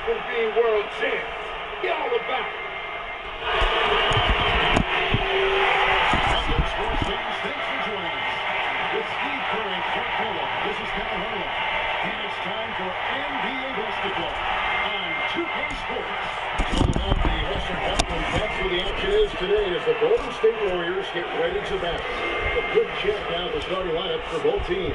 from being world champs. Get all about it. Sports fans, thanks for joining us. With Steve Kerr and Clark Miller, this is Kevin Harlan. And it's time for NBA basketball on 2K Sports. All about the Western Conference, that's where the action is today as the Golden State Warriors get ready to battle. A quick check now at the starting lineup for both teams.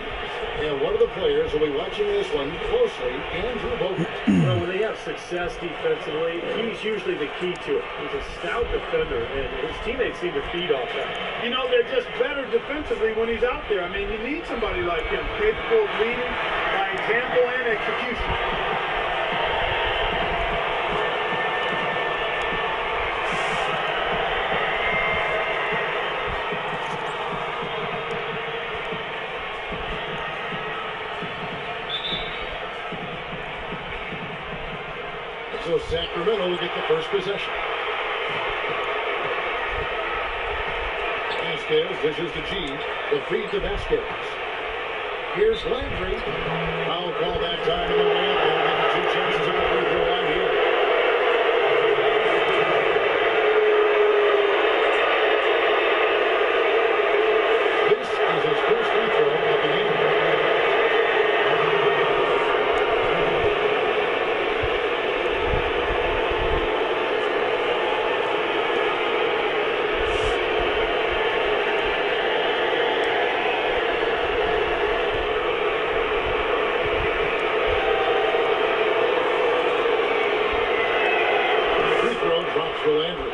And one of the players will be watching this one closely, Andrew Bogut. Well, when they have success defensively, he's usually the key to it. He's a stout defender, and his teammates seem to feed off that. You know, they're just better defensively when he's out there. I mean, you need somebody like him, capable of leading by example and execution. So Sacramento will get the first possession. Vasquez dishes to G. The feed to Vasquez. Here's Landry. Foul call that time in the way up. They'll get the two chances at the free throw line here. This is his first free throw of the game. For Landry.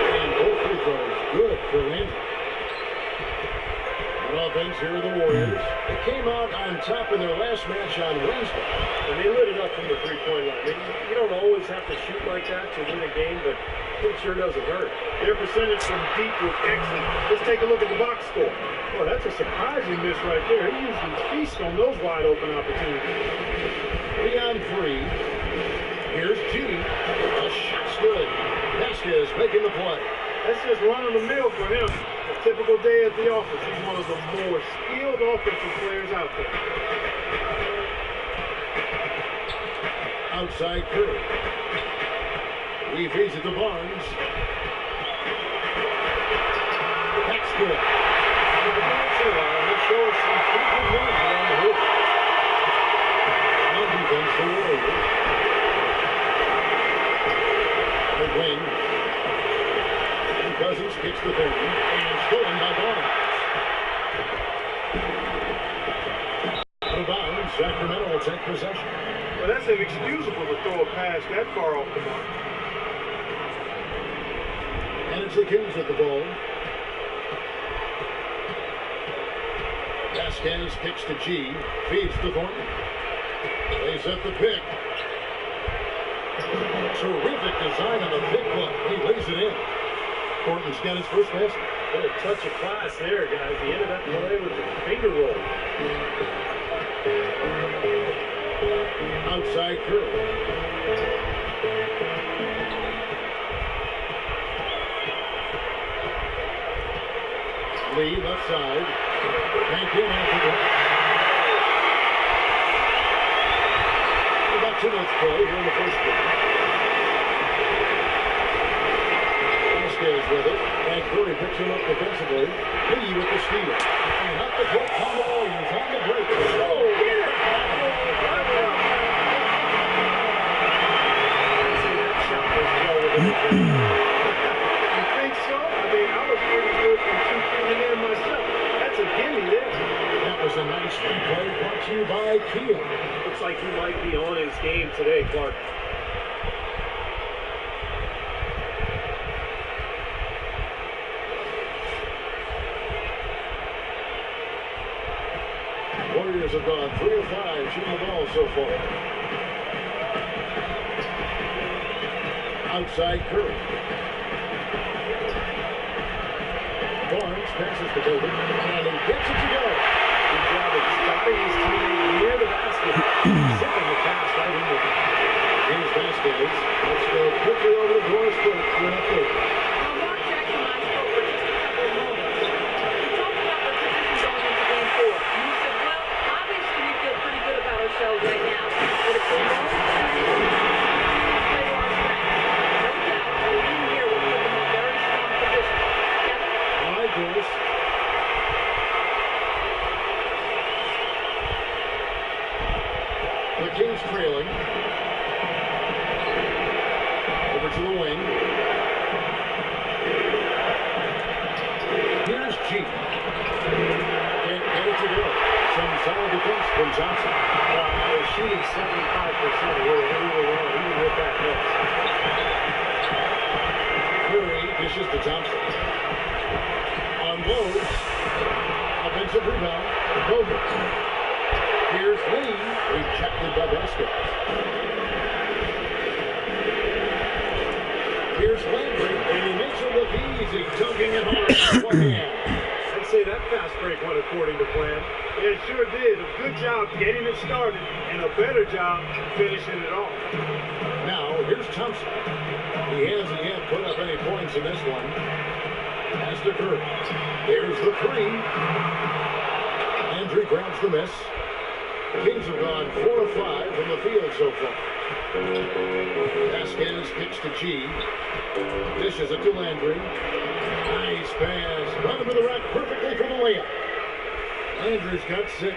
And both free throws good for Landry. On offense, here are the Warriors. They came out on top in their last match on Wednesday. And they lit it up from the three-point line. You don't always have to shoot like that to win a game, but it sure doesn't hurt. Their percentage from deep was excellent. Let's take a look at the box score. Well, that's a surprising miss right there. He usually feasts on those wide open opportunities. 3 on 3. Here's G. The shot's good. Vasquez making the play. That's just run-of-the-mill for him. A typical day at the office. He's one of the more skilled offensive players out there. Outside Curry. He feeds it to Barnes. That's good. He'll show us some pretty good runs around the hoop. On defense for Warriors. The wing. And Cousins kicks the 30 and stolen by Barnes. Out of bounds, Sacramento will take possession. Well, that's inexcusable to throw a pass that far off the mark. And it's the Kings with the ball. Vasquez kicks to G. Feeds to Thornton. They set the pick. Terrific design on the pick block. He lays it in. Thornton's got his first basket. What a touch of class there, guys. He ended up play with the finger roll. Outside Curry. Lee left side. Back in after that. About 2 minutes play here in the first quarter. Vasquez with it. And Curry picks him up defensively. Lee with the steal. And up the court from the Warriors on the break. Oh, yeah! You think so? I mean, I was pretty good from 2 feet in there myself. That's a gimme there. That was a nice replay brought to you by Kia. Looks like he might be on his game today, Clark. Warriors have gone 3 of 5 shooting the ball so far. Outside Curry. Barnes passes to Bogut, and he gets it to go. Good job of spotting his teammate near the basket, zipping the pass right into it. Here's Vasquez. Vasquez. Let's go quickly over to Doris for an update. Mark Jackson and I spoke for just a couple of moments. We talked about the position going into Game 4. And he said, well, obviously we feel pretty good about ourselves right now. But if we're going to play to our strengths, no doubt a win here will put them in a very strong position. Kevin? All right, Doris. The Kings trailing. Over to the wing. Here's G. Can't get it to go. Some solid defense from Johnson. They're shooting 75% really well, even with that miss. Curry dishes to Thompson. Unloads. Offensive rebound. Bogut. Here's Lee. Rejected by Vasquez. Here's Landry, and he makes it look easy, dunking it hard with one hand. I'd say that fast break went according to plan. It sure did. A good job getting it started and a better job finishing it off. Now, here's Thompson. He hasn't yet put up any points in this one. Pass to Curry. There's the three. Landry grabs the miss. Kings have gone 4 of 5 from the field so far. Vasquez kicks to G. Dishes it to Landry. Nice pass. Run him to the rack perfectly for the layup. Landry's got 6.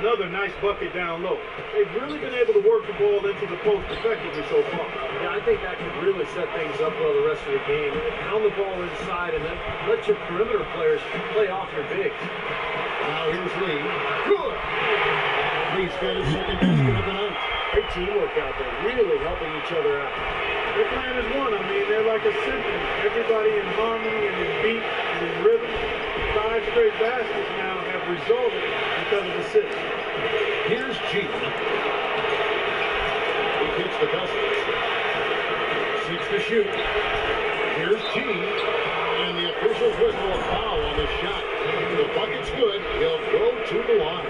Another nice bucket down low. They've really been able to work the ball into the post effectively so far. Yeah, I think that could really set things up well the rest of the game. Pound the ball inside and then let your perimeter players play off your bigs. Now here's Lee. Good. Lee's got his second basket of the night. Great teamwork out there, really helping each other out. Their plan is one. I mean, they're like a symphony. Everybody in harmony and in beat and in rhythm. 5 straight baskets now have resulted because of assist. Here's G. He kicks the Cousins. 6 to shoot. Here's G. And the officials whistle a foul on the shot. The bucket's good. He'll go to the line.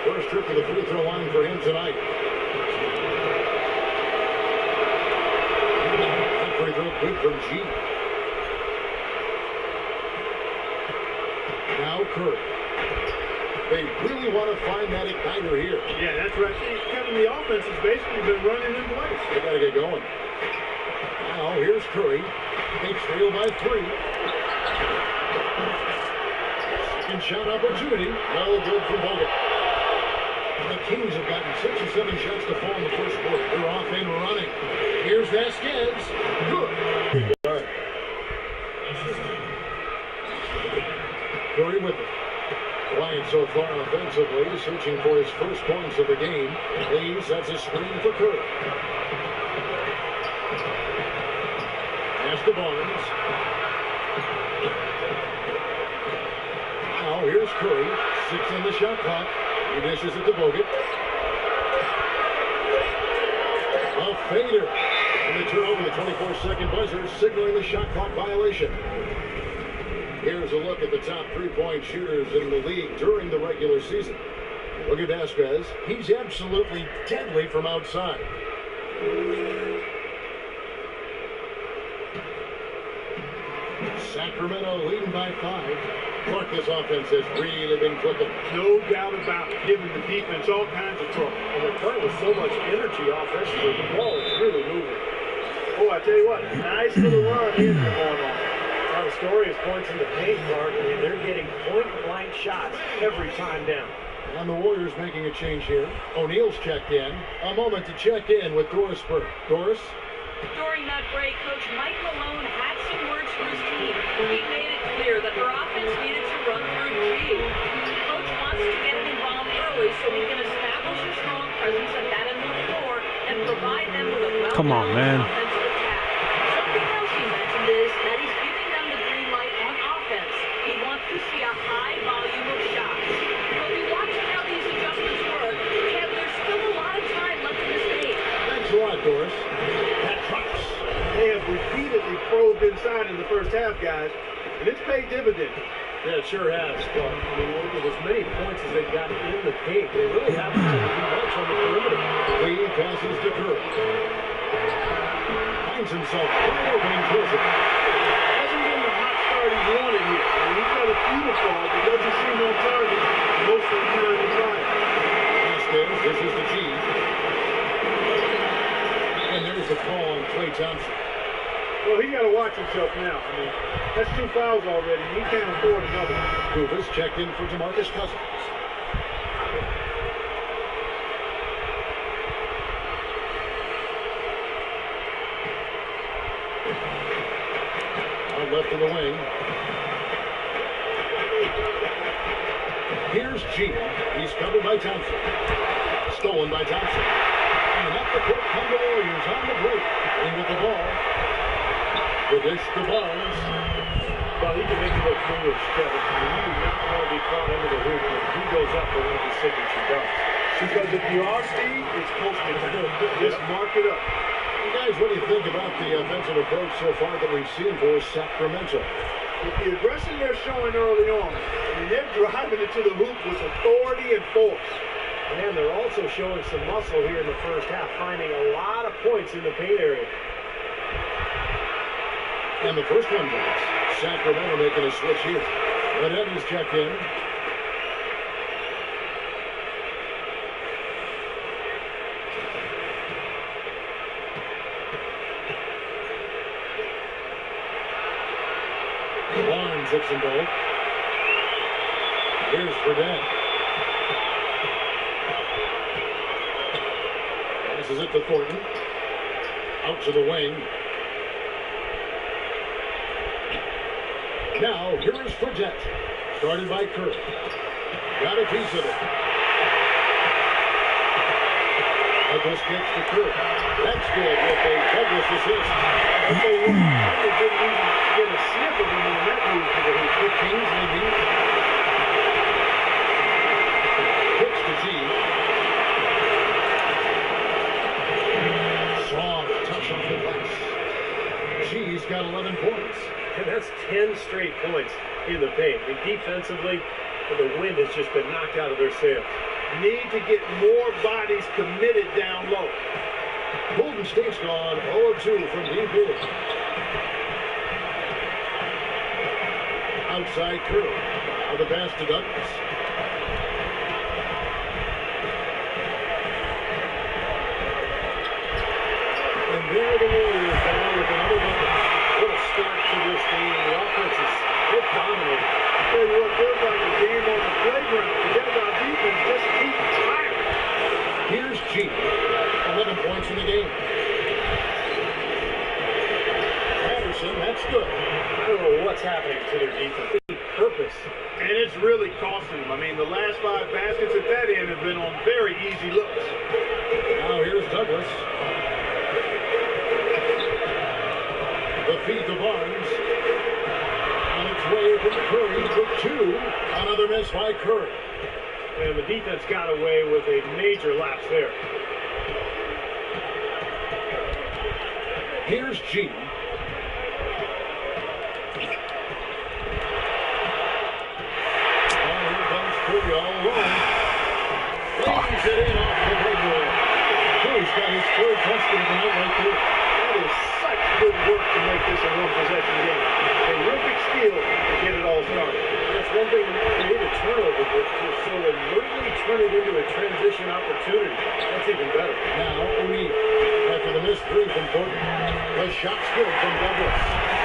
First trip to the free throw line for him tonight. That free throw good from G. Now Curry. They really want to find that igniter here. Yeah, that's right. Kevin, the offense has basically been running in place. They got to get going. Now here's Curry. They trail by 3. Second shot opportunity. No good for Bogut. The Kings have gotten 6 or 7 shots to fall in the first quarter. They're off and running. Here's Vasquez. Good. Curry with it. Quiet so far offensively, searching for his first points of the game. Lee sets a screen for Curry. Pass to Barnes. Now here's Curry. 6 on the shot clock. He dishes it to Bogut. A fader. And they turn over the 24-second buzzer, signaling the shot clock violation. Here's a look at the top 3-point shooters in the league during the regular season. Look at Vasquez. He's absolutely deadly from outside. Sacramento leading by 5. Clark, this offense has really been clicking. No doubt about it, giving the defense all kinds of trouble. And they're playing with so much energy offensively, the ball is really moving. Oh, I tell you what, nice little run here going on. Now the story is points in the paint, Clark. I mean, they're getting point-blank shots every time down. And the Warriors making a change here. O'Neal's checked in. A moment to check in with Doris Burke. Doris? During that break, Coach Mike Malone had some words for his team. He made it clear that their offense needed to run through G. Coach wants to get him involved early so he can establish a strong presence at that end of the floor and provide them with a well-balanced offensive attack. Something else he mentioned is that he's giving them the green light on offense. He wants to see a high volume of shots. We'll be watching how these adjustments work. Kev, there's still a lot of time left in this game. Thanks a lot, Doris. They have repeatedly probed inside in the first half, guys, and it's paid dividends. Yeah, it sure has. But I mean, with as many points as they've got in the paint, they really haven't done much on the perimeter. Lee passes to Curry. Finds himself wide open in closing. Hasn't been the hot start he wanted here. I mean, he's got a few to fall, but doesn't seem on target most of the time he tries. This is the G. And there's the call on Klay Thompson. Well, he got to watch himself now. I mean, that's 2 fouls already. He can't afford another one. Kuzma's checked in for DeMarcus Cousins. Out left in the wing. Here's G. He's covered by Thompson. Stolen by Thompson. And up the court come the Warriors on the break. In with the ball. The dish to Barnes. Well, he can make you look foolish, Kevin. I mean, you do not want to be caught under the hoop when he goes up for one of his signature dunks. Because if you are Steve, it's posted. Just mark it up. You guys, what do you think about the offensive approach so far that we've seen for Sacramento? With the aggression they're showing early on, I mean, they're driving it to the hoop with authority and force. And they're also showing some muscle here in the first half, finding a lot of points in the paint area. And the first one goes. Sacramento making a switch here. Red Evans checked in. Barnes hits them both. Here's Fredette. Passes it to Thornton. Out to the wing. Now, here is Fredette. Started by Curry. Got a piece of it. Douglas kicks to Curry. That's good with a Douglas assist. Okay, well, they didn't even get a sniff of him on that move to the hoop. The Kings leading. Kicks to G. Soft touch off the glass. G's got 11 points. And that's 10 straight points in the paint. I mean, defensively, the wind has just been knocked out of their sails. Need to get more bodies committed down low. Golden State's gone 0-2 from deep in. Outside Curry. Now the pass to Douglas. And there the Warriors down with another bucket. What a start to this game. The offense is still dominating. Tell you what, feels like a game on the playground. Forget about defense, just keep firing. Here's G. 11 points in the game. Patterson, that's good. I don't know what's happening to their defense. They need purpose. And it's really costing them. I mean, the last 5 baskets at that end have been on very easy looks. Now here's Douglas. The feed to Barnes. On its way from Curry for 2. Another miss by Curry. And the defense got away with a major lapse there. Here's G. Oh, here comes Curry all alone. Lays it in off the breakaway. Curry's got his 3rd touchdown tonight right there. That is such good work to make this a one-possession game. Terrific skill to get it all started. That's one thing to create a turnover, but to so alertly turn it into a transition opportunity. That's even better. Now O'Neal. After the missed 3 from Thornton. The shot's good from Douglas.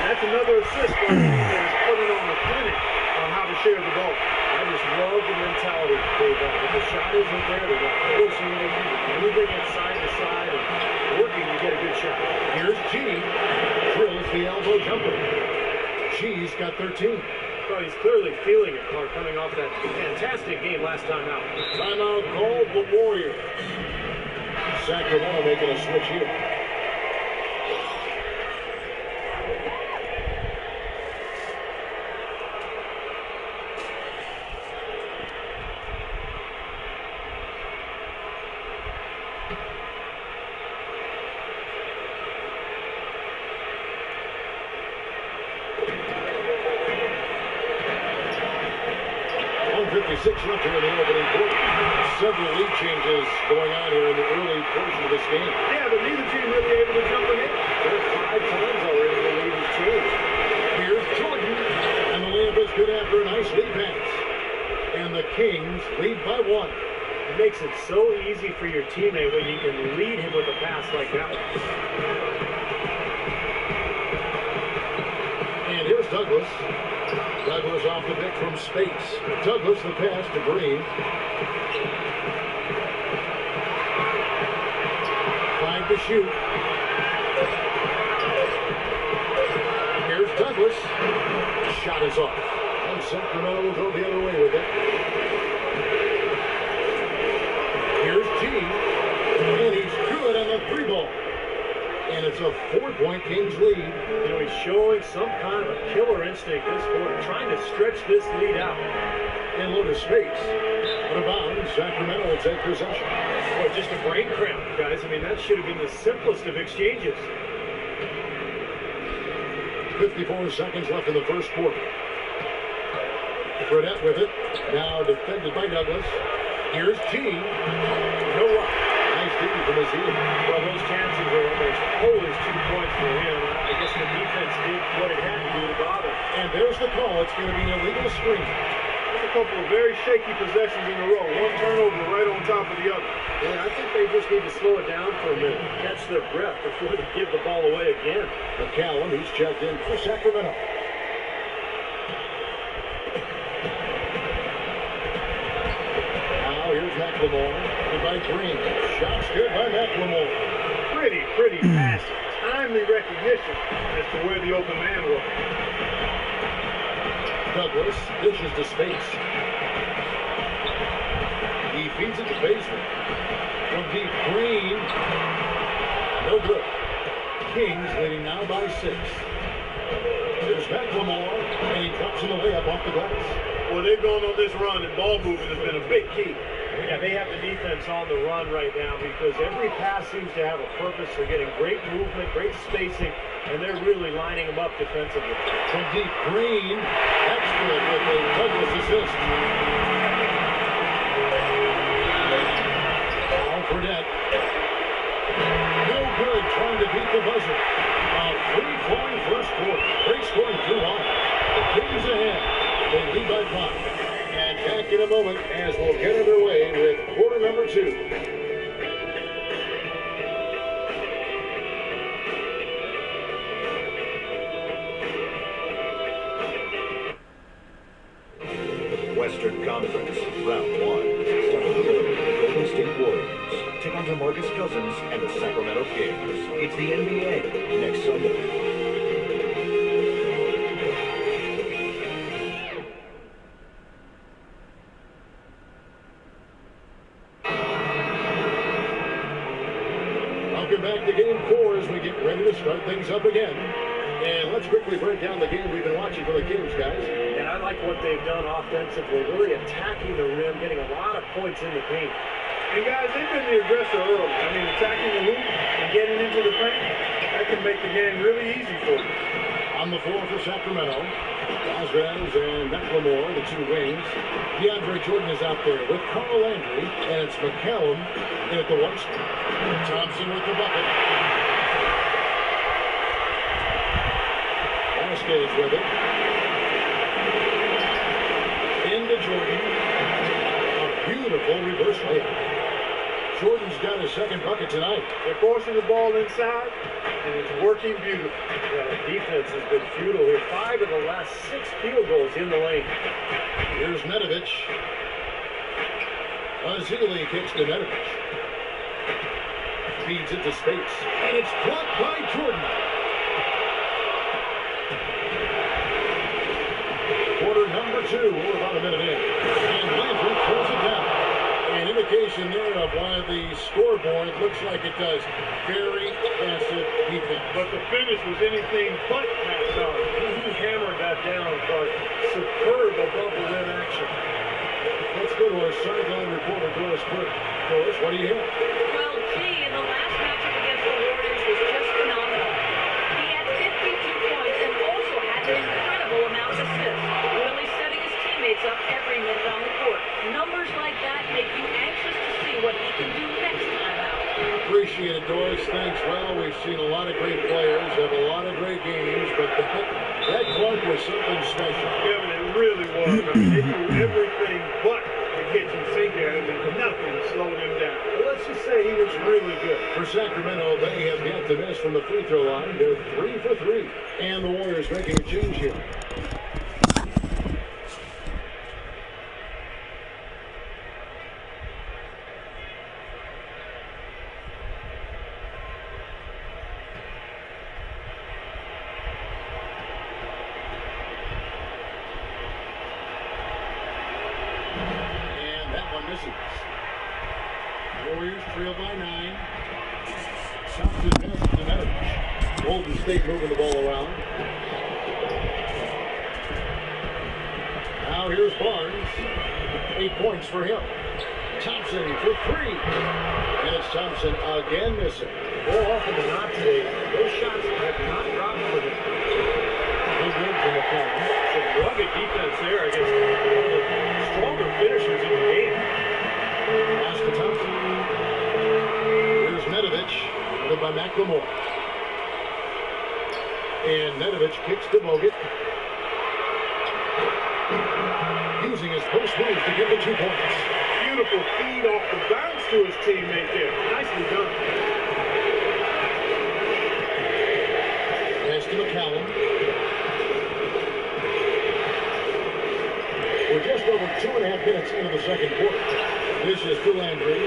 That's another assist that is putting on a clinic on how to share the ball. I just love the mentality they have. If the shot isn't there, they're not forcing anything, they're moving it side to side and working to get a good shot. Here's G. Drills the elbow jumper. G's got 13. Well, he's clearly feeling it, Clark, coming off that fantastic game last time out. Timeout called the Warriors. Sacramento making a switch here. 2:56 left here in the opening quarter. Several lead changes going on here in the early portion of this game. Yeah, but neither team really able to jump ahead. There's 5 times already the lead has changed. Here's Jordan, and the layup is good after a nice lead pass. And the Kings lead by 1. It makes it so easy for your teammate when you can lead him with a pass like that one. And here's Douglas. Douglas off the pick from space. Douglas the pass to Green. 5 to shoot. Here's Douglas. Shot is off. And Sacramento will go the other way with it. Here's G. And he's good on the 3-ball. And it's a 4-point Kings lead. You know, he's showing some kind of a killer instinct this quarter, trying to stretch this lead out. And load of space. Out of bounds, Sacramento will take possession. Boy, just a brain cramp, guys. I mean, that should have been the simplest of exchanges. 54 seconds left in the first quarter. Fredette with it. Now defended by Douglas. Here's G. No luck. Nice D from Azir. Well, those chances are almost 2 points for him. I guess the defense did what it had to do to bother. And there's the call. It's going to be an illegal screen. That's a couple of very shaky possessions in a row. One turnover right on top of the other. Yeah, I think they just need to slow it down for a minute, catch their breath before they give the ball away again. McCallum, he's checked in for Sacramento. Now here's McLemore. By Green. Shots good by McLemore. Pretty fast, timely recognition as to where the open man was. Douglas dishes to space. He feeds it to Baseman. From deep, Green. No good. Kings leading now by 6. There's McLemore, and he drops in the layup off the glass. Well, they've gone on this run, and ball movement has been a big key. Yeah, they have the defense on the run right now because every pass seems to have a purpose. They're getting great movement, great spacing, and they're really lining them up defensively. From deep, Green. That's good with a Douglas assist. Now Fredette. No good trying to beat the buzzer. A free-flowing first quarter. Great scoring 2-1. The Kings ahead. They lead by 5. And back in a moment as we'll get underway with quarter number 2. Western Conference, round 1. Starting the Golden State Warriors take on DeMarcus Cousins and the Sacramento Kings. It's the NBA next Sunday. Welcome back to Game 4 as we get ready to start things up again. And let's quickly break down the game we've been watching for the Kings, guys. And I like what they've done offensively, really attacking the rim, getting a lot of points in the paint. And guys, they've been the aggressor early. I mean, attacking the hoop and getting into the paint, that can make the game really easy for them. On the floor for Sacramento, Alvarez and McLemore, the 2 wings. DeAndre Jordan is out there with Carl Landry, and it's McCallum in at the 1 spot. Thompson with the bucket. Vasquez with it. Into Jordan. A beautiful reverse layup. Jordan's got his second bucket tonight. They're forcing the ball inside, and it's working beautifully. Yeah, the defense has been futile here. 5 of the last 6 field goals in the lane. Here's Nedovic. Azili kicks to Nedovic. Feeds it to space. And it's blocked by Jordan. Quarter number 2. We're about a minute in. And Landry pulls it down. An indication there of why the scoreboard looks like it does. Very passive defense. But the finish was anything but pass on. He hammered that down, but superb above the rim action. Let's go to our sideline reporter, Doris Burke. Doris, what do you hear? Well, G in the last matchup against the Warriors was just phenomenal. He had 52 points and also had an incredible amount of assists, really setting his teammates up every minute on the court. Numbers like that make you anxious to see what he can do next time out. Appreciate it, Doris. Thanks. Well, we've seen a lot of great players, have a lot of great games, but that Clark was something special. Kevin, it really was. I mean, they threw everything but the kitchen sink at him, and nothing slowed him down. Well, let's just say he was really good. For Sacramento, they have yet to miss from the free throw line. They're 3 for 3. And the Warriors making a change here. Warriors trail by 9. Thompson passes to Nedovic. Golden State moving the ball around. Now here's Barnes. 8 points for him. Thompson for 3. And it's Thompson again missing. More often than not today, those shots have not dropped for him. Good win from the corner. Some rugged defense there against one of the stronger finishers in the game. Pass to Thompson. Here's Nedovic, led by McLemore. And Nedovic kicks to Bogut. Using his post move to get the 2 points. Beautiful feed off the bounce to his teammate there. Nicely done. Pass to McCallum. We're just over 2.5 minutes into the second quarter. This is to Landry.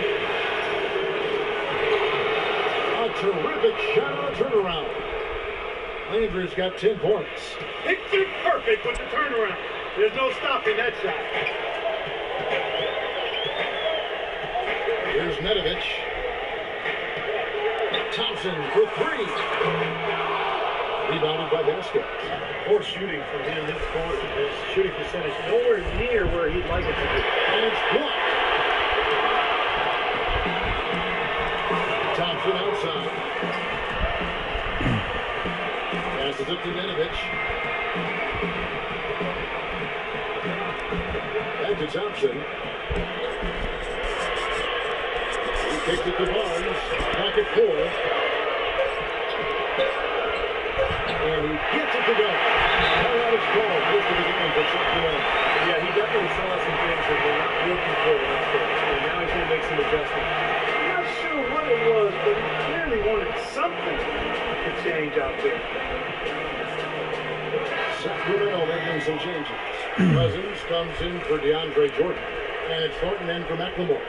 A terrific shot on a turnaround. Landry's got 10 points. Picture perfect with the turnaround. There's no stopping that shot. Here's Nedovic. Thompson for 3. Rebounded by Basket. Poor shooting from him this quarter. His shooting percentage nowhere near where he'd like it to be. And it's blocked. Thompson outside. Passes it to Nedovic. Back to Thompson. He kicks it to Barnes. Back at 4. And he gets it to go. Highlighted ball. First of the game for Sacramento. Yeah, he definitely saw some things that were not working for him last game. And now he's going to make some adjustments. I'm not sure what it was, but he clearly wanted something to change out there. Sacramento making some changes. Cousins comes in for DeAndre Jordan. And it's Thornton in for McLemore.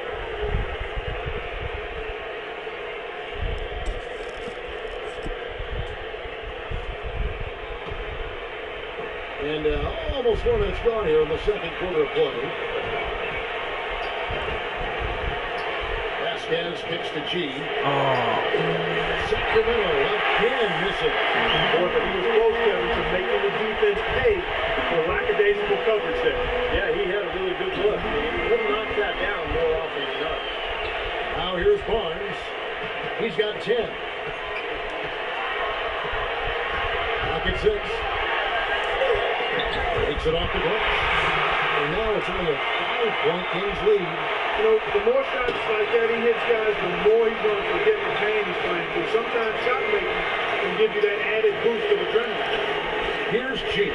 And almost 4 minutes gone here in the second quarter of play. Vasquez kicks to G. Sacramento again missing. Boy, but he was close, Kevin, to making the defense pay for lackadaisical coverage there. Yeah, he had a really good look. He'll knock that down more often than not. Now here's Barnes. He's got 10. Pocket 6. Takes it off the glass. And now it's only a 5-point Kings lead. You know, the more shots like that he hits, guys, the more he's going to forget the pain he's playing through. Sometimes shot making can give you that added boost of adrenaline. Here's G.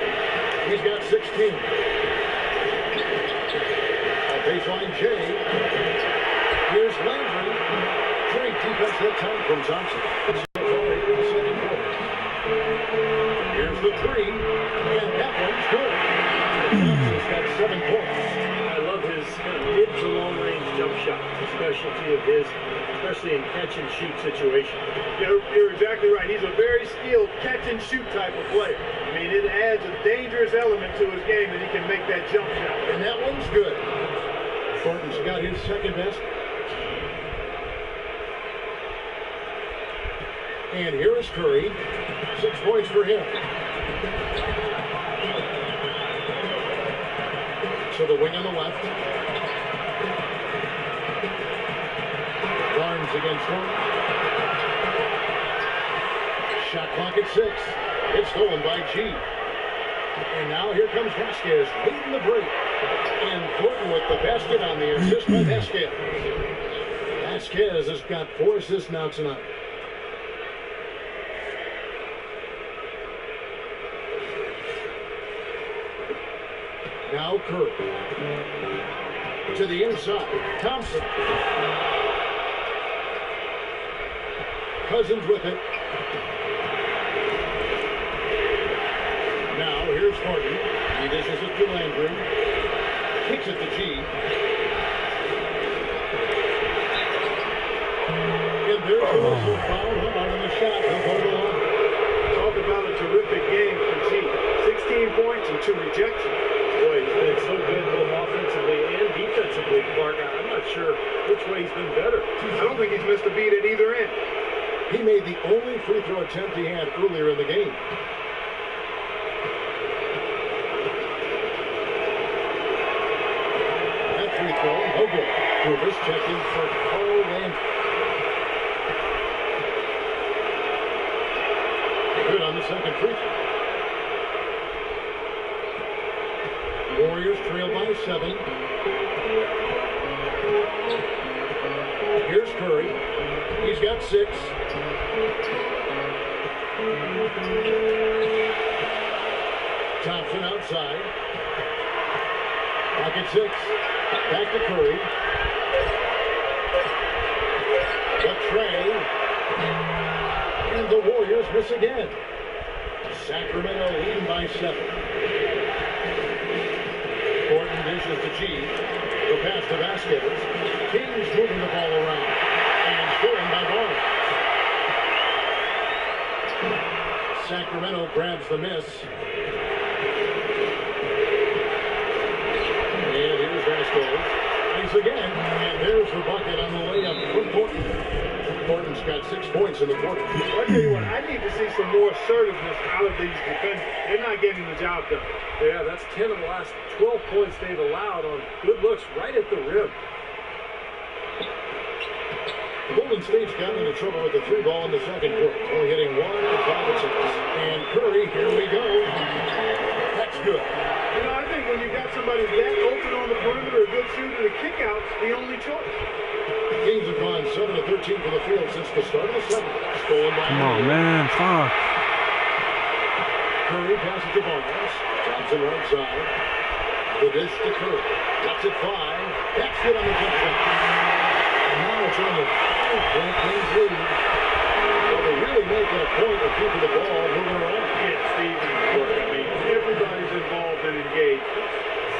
He's got 16. A baseline J. Here's Landry. Great defensive time from Thompson. Here's the 3. And that one's good. Thompson's got 7 points. I love his mid to long range jump shot. The specialty of his, especially in catch and shoot situation. You're exactly right. He's a very skilled catch and shoot type of player. I mean, it adds a dangerous element to his game that he can make that jump shot. And that one's good. Thornton's got his second best. And here is Curry. 6 points for him. To the wing on the left. Barnes against him. Shot clock at 6. It's stolen by G. And now here comes Vasquez leading the break. And Thornton with the basket on the assist by Vasquez. Vasquez has got 4 assists now tonight. Now Curry. To the inside. Thompson. Cousins with it. Now here's Harden. He dishes it to Landry. Kicks it to G. And there's also foul hard on the shot. Talk about a terrific game for G. 16 points and 2 rejections. Boy, he's been so good both offensively and defensively, Clark. I'm not sure which way he's been better. I don't think he's missed a beat at either end. He made the only free throw attempt he had earlier in the game. That free throw, no good. Rivers checking for Cole Landry. Good on the second free throw. Warriors trail by 7. Here's Curry. He's got 6. Thompson outside. Pocket 6. Back to Curry. The tray. And the Warriors miss again. Sacramento leading by 7. Thornton dishes to G. The pass to Vasquez. Kings moving the ball around. And scoring by Barnes. Sacramento grabs the miss. And here's Vasquez. Nice again. And there's the bucket on the layup from Thornton. Thornton's got 6 points in the quarter. I'll tell you what, I need to see some more assertiveness out of these defenders. They're not getting the job done. Yeah, that's 10 of the last 12 points they've allowed on good looks right at the rim. Golden State's gotten into trouble with the 3 ball in the second quarter. Only hitting 1 of 5 attempts. And Curry, here we go. That's good. You know, I think when you got somebody that open on the perimeter, a good shooter, the kickout's the only choice. Kings have gone 7 of 13 from the field since the start of the second. Stolen by Come on, man. Fuck. Curry passes to Barnes. Thompson right side. The dish to Curry. Gets it 5. That's good on the jump shot. And now it's on the 5-point Kings lead. Well, they're really making a point of keeping the ball moving around. Yeah, Steve, I mean, everybody's involved and engaged.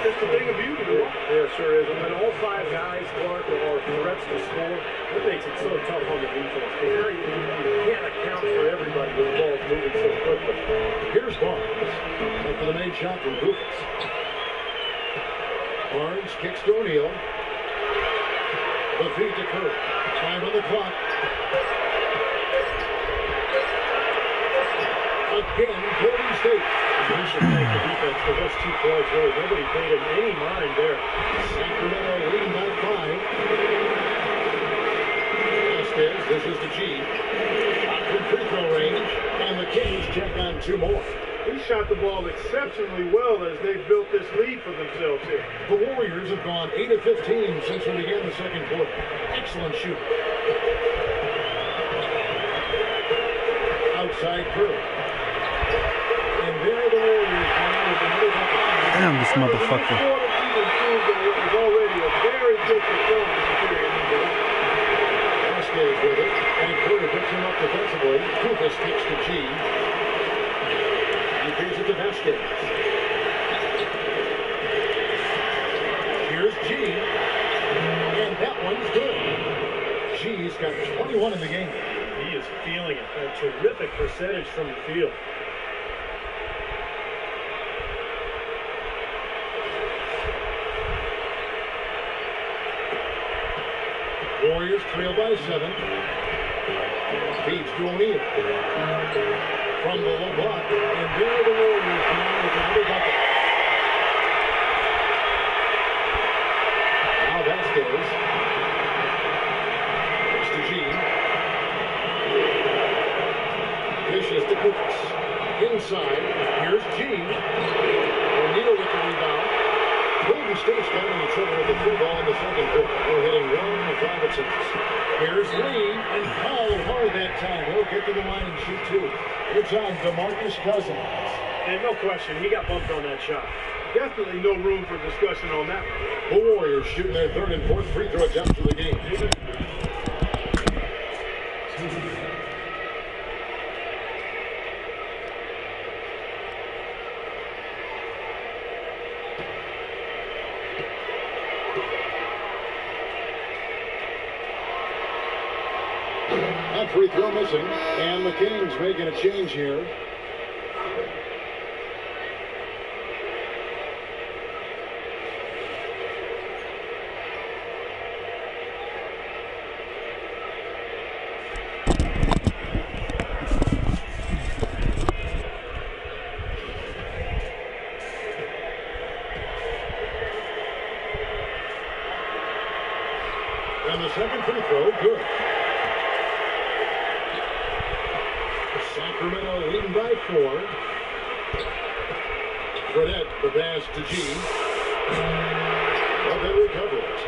It's the thing of beauty, boy. Yeah, sure is. And when all 5 guys, Clark, are threats to score, that makes it so tough on the defense. Because now you can't account for everybody with the ball moving so quickly. Here's Barnes. After the made shot from Bufus. Barnes kicks to O'Neal. The feed to Curry. 5 on the clock. Again, Golden State. You should thank the defense for those 2 points. Really, nobody paid him any mind there. Sacramento leading by 5. Vasquez, this is the G. Out from free throw range. And the Kings check on 2 more. He shot the ball exceptionally well as they've built this lead for themselves here. The Warriors have gone 8 of 15 since we began the second quarter. Excellent shooting. Outside Curry. And there the Warriors come with another bucket. Damn, this motherfucker. It was already a very good performance in period number 1. Vasquez with it. And Curry picks him up defensively. Bufus kicks to G. He gives it to Vasquez. Here's G. And that one's good. G's got 21 in the game. He is feeling it. A terrific percentage from the field. Warriors trail by 7. Feeds to O'Neal. From the low block. And there the Warriors now with another bucket. Now Vasquez. It's to G. Dishes to Bufus. Inside. Here's G. State's got into trouble with the free ball in the second quarter. They're hitting well in the 5 attempts. Here's Lee, and fouled hard that time. He'll get to the line and shoot two. It's on DeMarcus Cousins. And no question, he got bumped on that shot. Definitely no room for discussion on that one. The Warriors shooting their third and fourth free throw attempts of the game. That free throw missing, and the Kings making a change here. And the second free throw, good. Sacramento leading by 4. Fredette, the pass to G. But they recover it.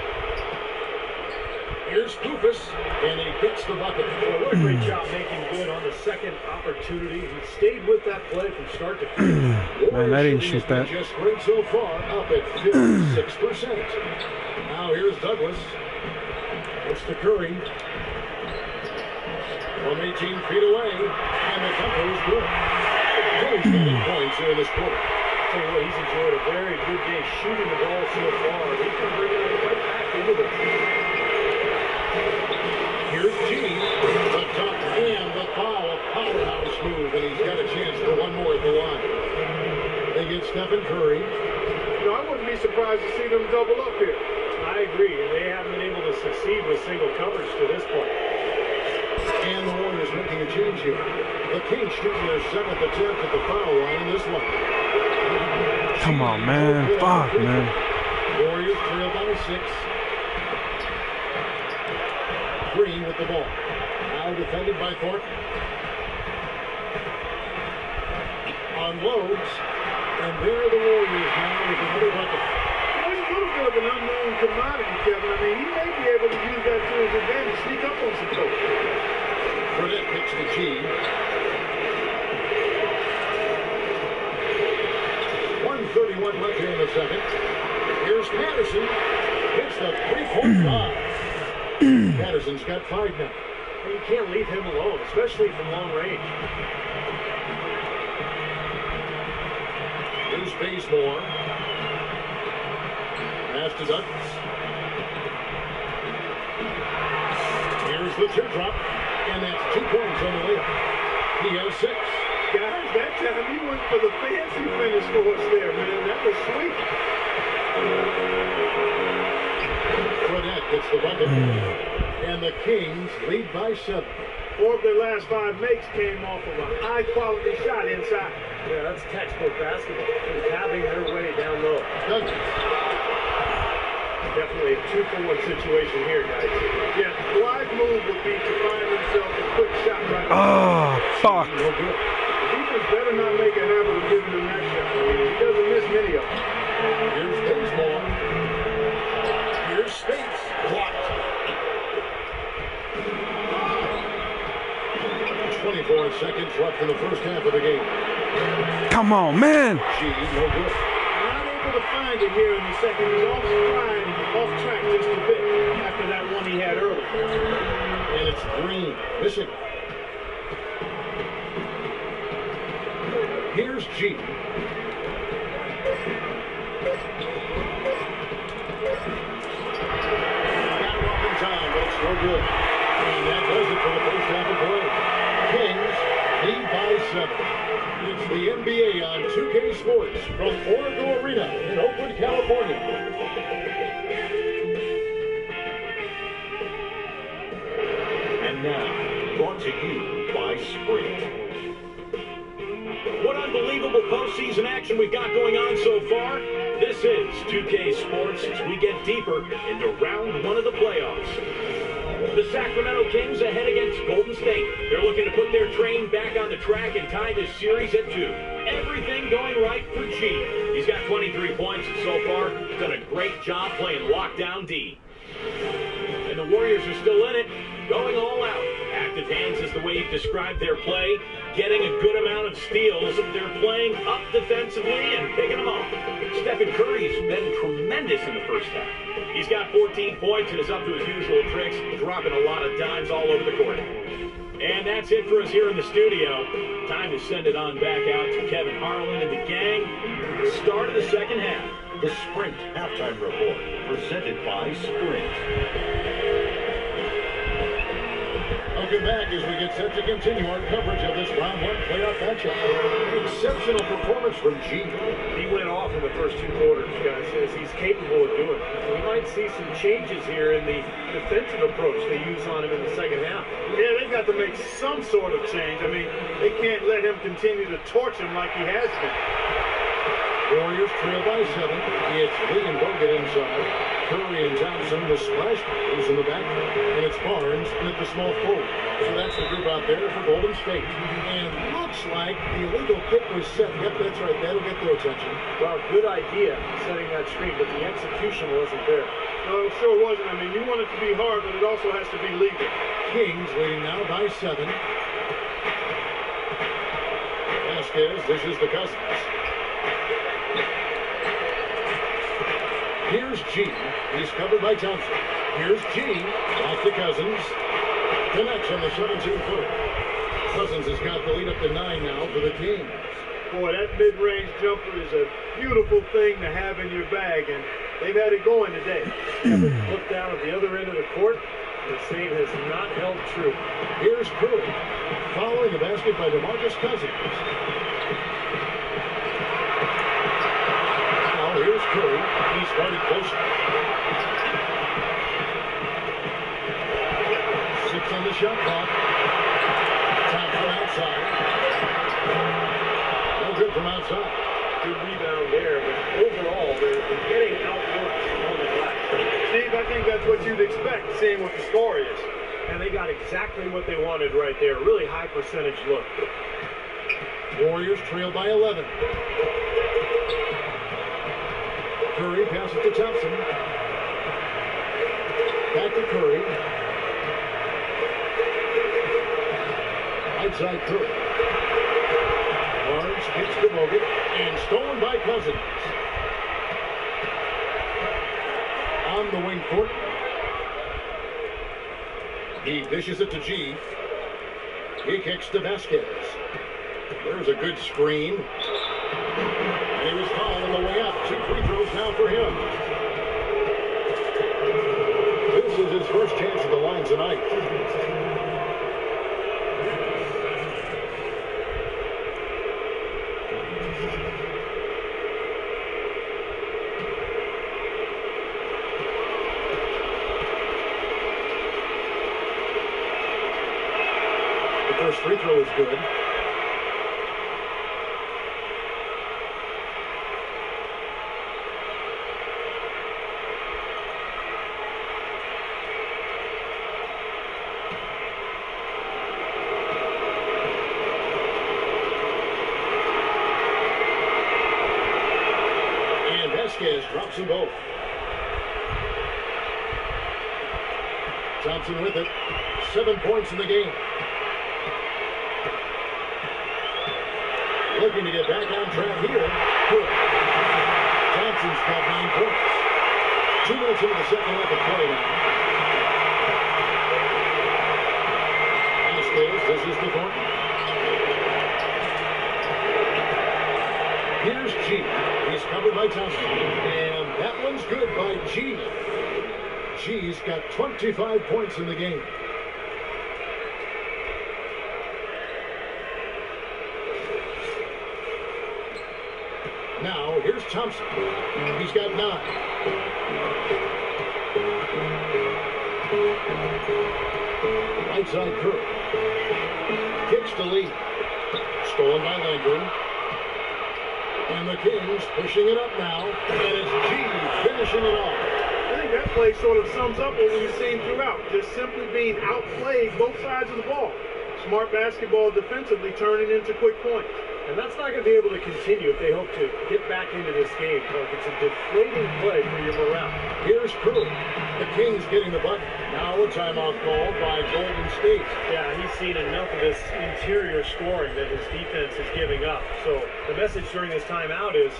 Here's Pufus, and he gets the bucket. Well, what a great job making good on the second opportunity. He stayed with that play from start to finish. Man, I didn't shoot that. Just great so far, up at 56%. Now here's Douglas. It's to Curry. From 18 feet away, and the jumper is good. Curry's getting points here in this quarter. Tell you what, he's enjoyed a very good day shooting the ball so far. He can bring it right back into the. Here's G, the dunk and the foul, a powerhouse move, and he's got a chance for one more at the line. They get Stephen Curry. You know, I wouldn't be surprised to see them double up here. I agree. They haven't been able to succeed with single coverage to this point. And the Warriors making a change here. The Kings shooting their 7th attempt at the foul line in this one. Come on, man. Fuck, man. Warriors trail by 6. Green with the ball. Now defended by Thornton. Unloads. And there are the Warriors now with another bucket. Well, he's a little bit of an unknown commodity, Kevin. I mean, he may be able to use that to his advantage, sneak up on some folks. Fredette picks the G. 1:31 left here in the second. Here's Patterson. Hits the three-point line. Patterson's got 5 now. You can't leave him alone, especially from long range. Here's Bazemore. Pass to Douglas. Here's the teardrop. And that's 2 points on the layup. He has 6. Guys, that time he went for the fancy finish for us there, man. That was sweet. Fredette gets the bucket. And the Kings lead by 7. 4 of their last 5 makes came off of a high-quality shot inside. Yeah, that's textbook basketball. Just having their way down low. Douglas. Definitely a 2-for-1 situation here, guys. Yeah, the wise move would be to find himself a quick shot right away. Oh, fuck. No good. The defense better not make a habit of giving him that shot. I mean, he doesn't miss many of them. Here's Bazemore. Here's Spates. Blocked. 24 seconds left in the first half of the game. Come on, man. G, no good. Not able to find it here in the second. He's off track just a bit after that one he had earlier. And it's Green missing. Here's G. Got him up in time, but it's no good. And that does it for the first half of play. Kings lead by 7. It's the NBA on 2K Sports from Oracle Arena in Oakland, California. And now, brought to you by Sprint. What unbelievable postseason action we've got going on so far. This is 2K Sports as we get deeper into round 1 of the playoffs. The Sacramento Kings ahead against Golden State. They're looking to put their train back on the track and tie this series at 2. Everything going right for G. He's got 23 points and so far have done a great job playing lockdown D. And the Warriors are still in it, going all out. Active hands is the way you've described their play. Getting a good amount of steals. They're playing up defensively and picking them off. Stephen Curry's been tremendous in the first half. He's got 14 points and is up to his usual tricks, dropping a lot of dimes all over the court. And that's it for us here in the studio. Time to send it on back out to Kevin Harlan and the gang. The start of the second half. The Sprint Halftime Report, presented by Sprint. Welcome back as we get set to continue our coverage of this round one playoff matchup. Exceptional performance from G. He went off in the first two quarters, guys, as he's capable of doing. We might see some changes here in the defensive approach they use on him in the second half. Yeah, they've got to make some sort of change. I mean, they can't let him continue to torch him like he has been. Warriors trail by 7. It's Lee and Bogut inside. Curry and Thompson, the splash players in the back. And it's Barnes at the small forward. So that's the group out there for Golden State. And looks like the illegal kick was set. Yep, that's right. That'll get their attention. Well, good idea setting that screen, but the execution wasn't there. No, it sure wasn't. I mean, you want it to be hard, but it also has to be legal. Kings leading now by 7. Vasquez dishes the Cousins. Here's G. He's covered by Thompson. Here's G. Off to Cousins. Connects on the 17-footer. Cousins has got the lead up to 9 now for the Kings. Boy, that mid-range jumper is a beautiful thing to have in your bag, and they've had it going today. Look down at the other end of the court. The save has not held true. Here's Curry. Following the basket by DeMarcus Cousins. Here's Curry. He started closer. 6 on the shot clock. Thompson outside. No good from outside. Good rebound there, but overall, they're getting outworked on the glass. Steve, I think that's what you'd expect, seeing what the score is. And they got exactly what they wanted right there. Really high percentage look. Warriors trail by 11. Curry passes to Thompson. Back to Curry. Right side Curry. Barnes kicks to Bogut and stolen by Cousins. On the wing court. He dishes it to G. He kicks to Vasquez. There's a good screen. And he was fouled on the way up. 2 free throws now for him. This is his first chance at the line tonight. The first free throw is good. Vasquez drops them both. Thompson with it. 7 points in the game. Looking to get back on track here. Good. Thompson's got 9 points. 2 minutes into the second half of play now. Vasquez, this is the Thornton. Here's G. He's covered by Thompson. And that one's good by G. G's got 25 points in the game. Now, here's Thompson. He's got 9. Right side Curry. Kicks to Lee. Stolen by Landry. And the Kings pushing it up now. And it's G finishing it off. I think that play sort of sums up what we've seen throughout. Just simply being outplayed both sides of the ball. Smart basketball defensively turning into quick points. And that's not going to be able to continue if they hope to get back into this game, Coach. It's a deflating play for your morale. Here's Curry. The Kings getting the button. Now a timeout called by Golden State. Yeah, he's seen enough of this interior scoring that his defense is giving up. So the message during this timeout is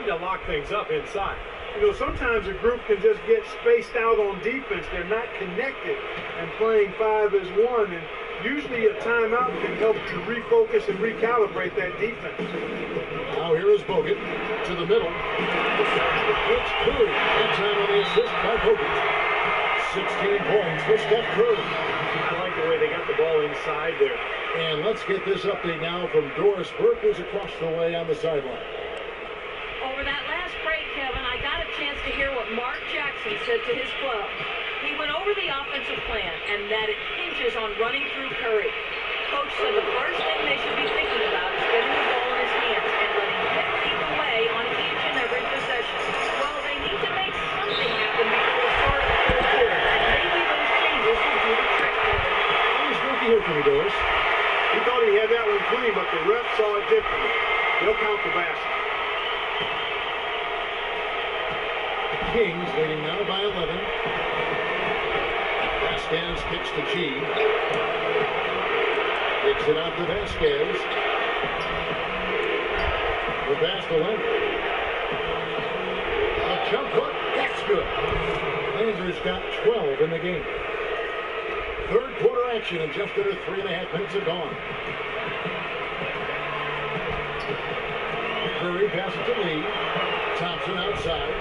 you got to lock things up inside. You know, sometimes a group can just get spaced out on defense. They're not connected and playing 5 as 1. And usually a timeout can help you refocus and recalibrate that defense. Now here is Bogut to the middle. It's Curry. That time on the assist by Bogut. 16 points for Steph Curry. I like the way they got the ball inside there. And let's get this update now from Doris Burke, who's across the way on the sideline. Over that last break, Kevin, I got a chance to hear what Mark Jackson said to his club. He went over the offensive plan and that it hinges on running through Curry. Coach said the first thing they should be thinking about is getting the ball in his hands and letting him lead the way on each and every possession. Well, they need to make something happen before the start of the third quarter, and maybe those changes will do the trick, Kevin. Here's Ricky here for me, Doris. He thought he had that one clean, but the ref saw it differently. They'll count the basket. Kings leading now by 11. Vasquez kicks to G. Kicks it out to Vasquez. The pass to Landry. A jump hook. That's good. Landry's got 12 in the game. Third quarter action and just under 3.5 minutes are gone. Curry passes to Lee. Thompson outside.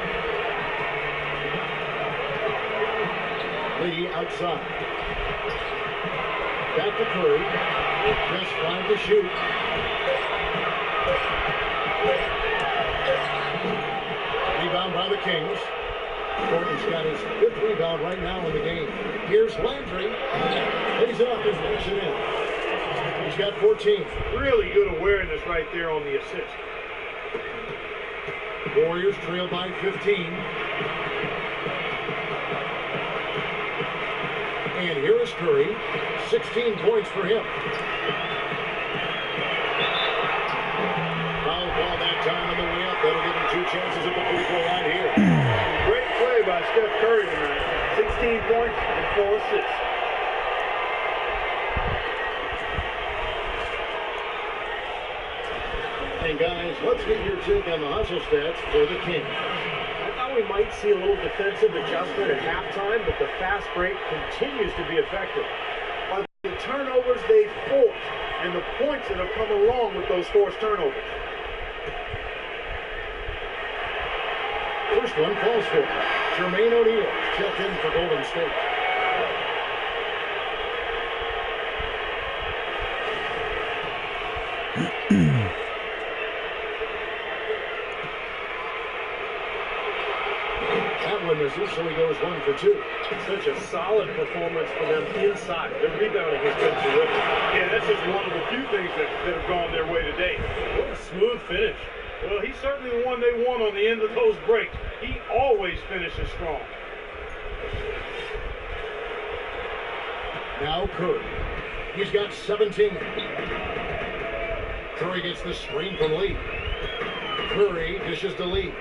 Lee outside. Back to Curry. Just trying to shoot. Rebound by the Kings. Gordon's got his 5th rebound right now in the game. Here's Landry. Lays it up and puts it in. He's got 14. Really good awareness right there on the assist. Warriors trail by 15. And here is Curry. 16 points for him. Foul ball that time on the way up. That'll give him 2 chances at the free throw line here. Great play by Steph Curry tonight. 16 points and 4 assists. And guys, let's get your take on the hustle stats for the Kings. I thought we might see a little defensive adjustment at halftime, but the fast break continues to be effective. By the turnovers they forced and the points that have come along with those forced turnovers. First one falls for Jermaine O'Neal, checked in for Golden State. That one misses, so he goes 1 for 2. Such a solid performance for them inside. Their rebounding has been terrific. Yeah, that's just one of the few things that have gone their way today. What a smooth finish. Well, he's certainly the one they won on the end of those breaks. He always finishes strong. Now Curry. He's got 17. Curry gets the screen from Lee. Curry dishes to Lee.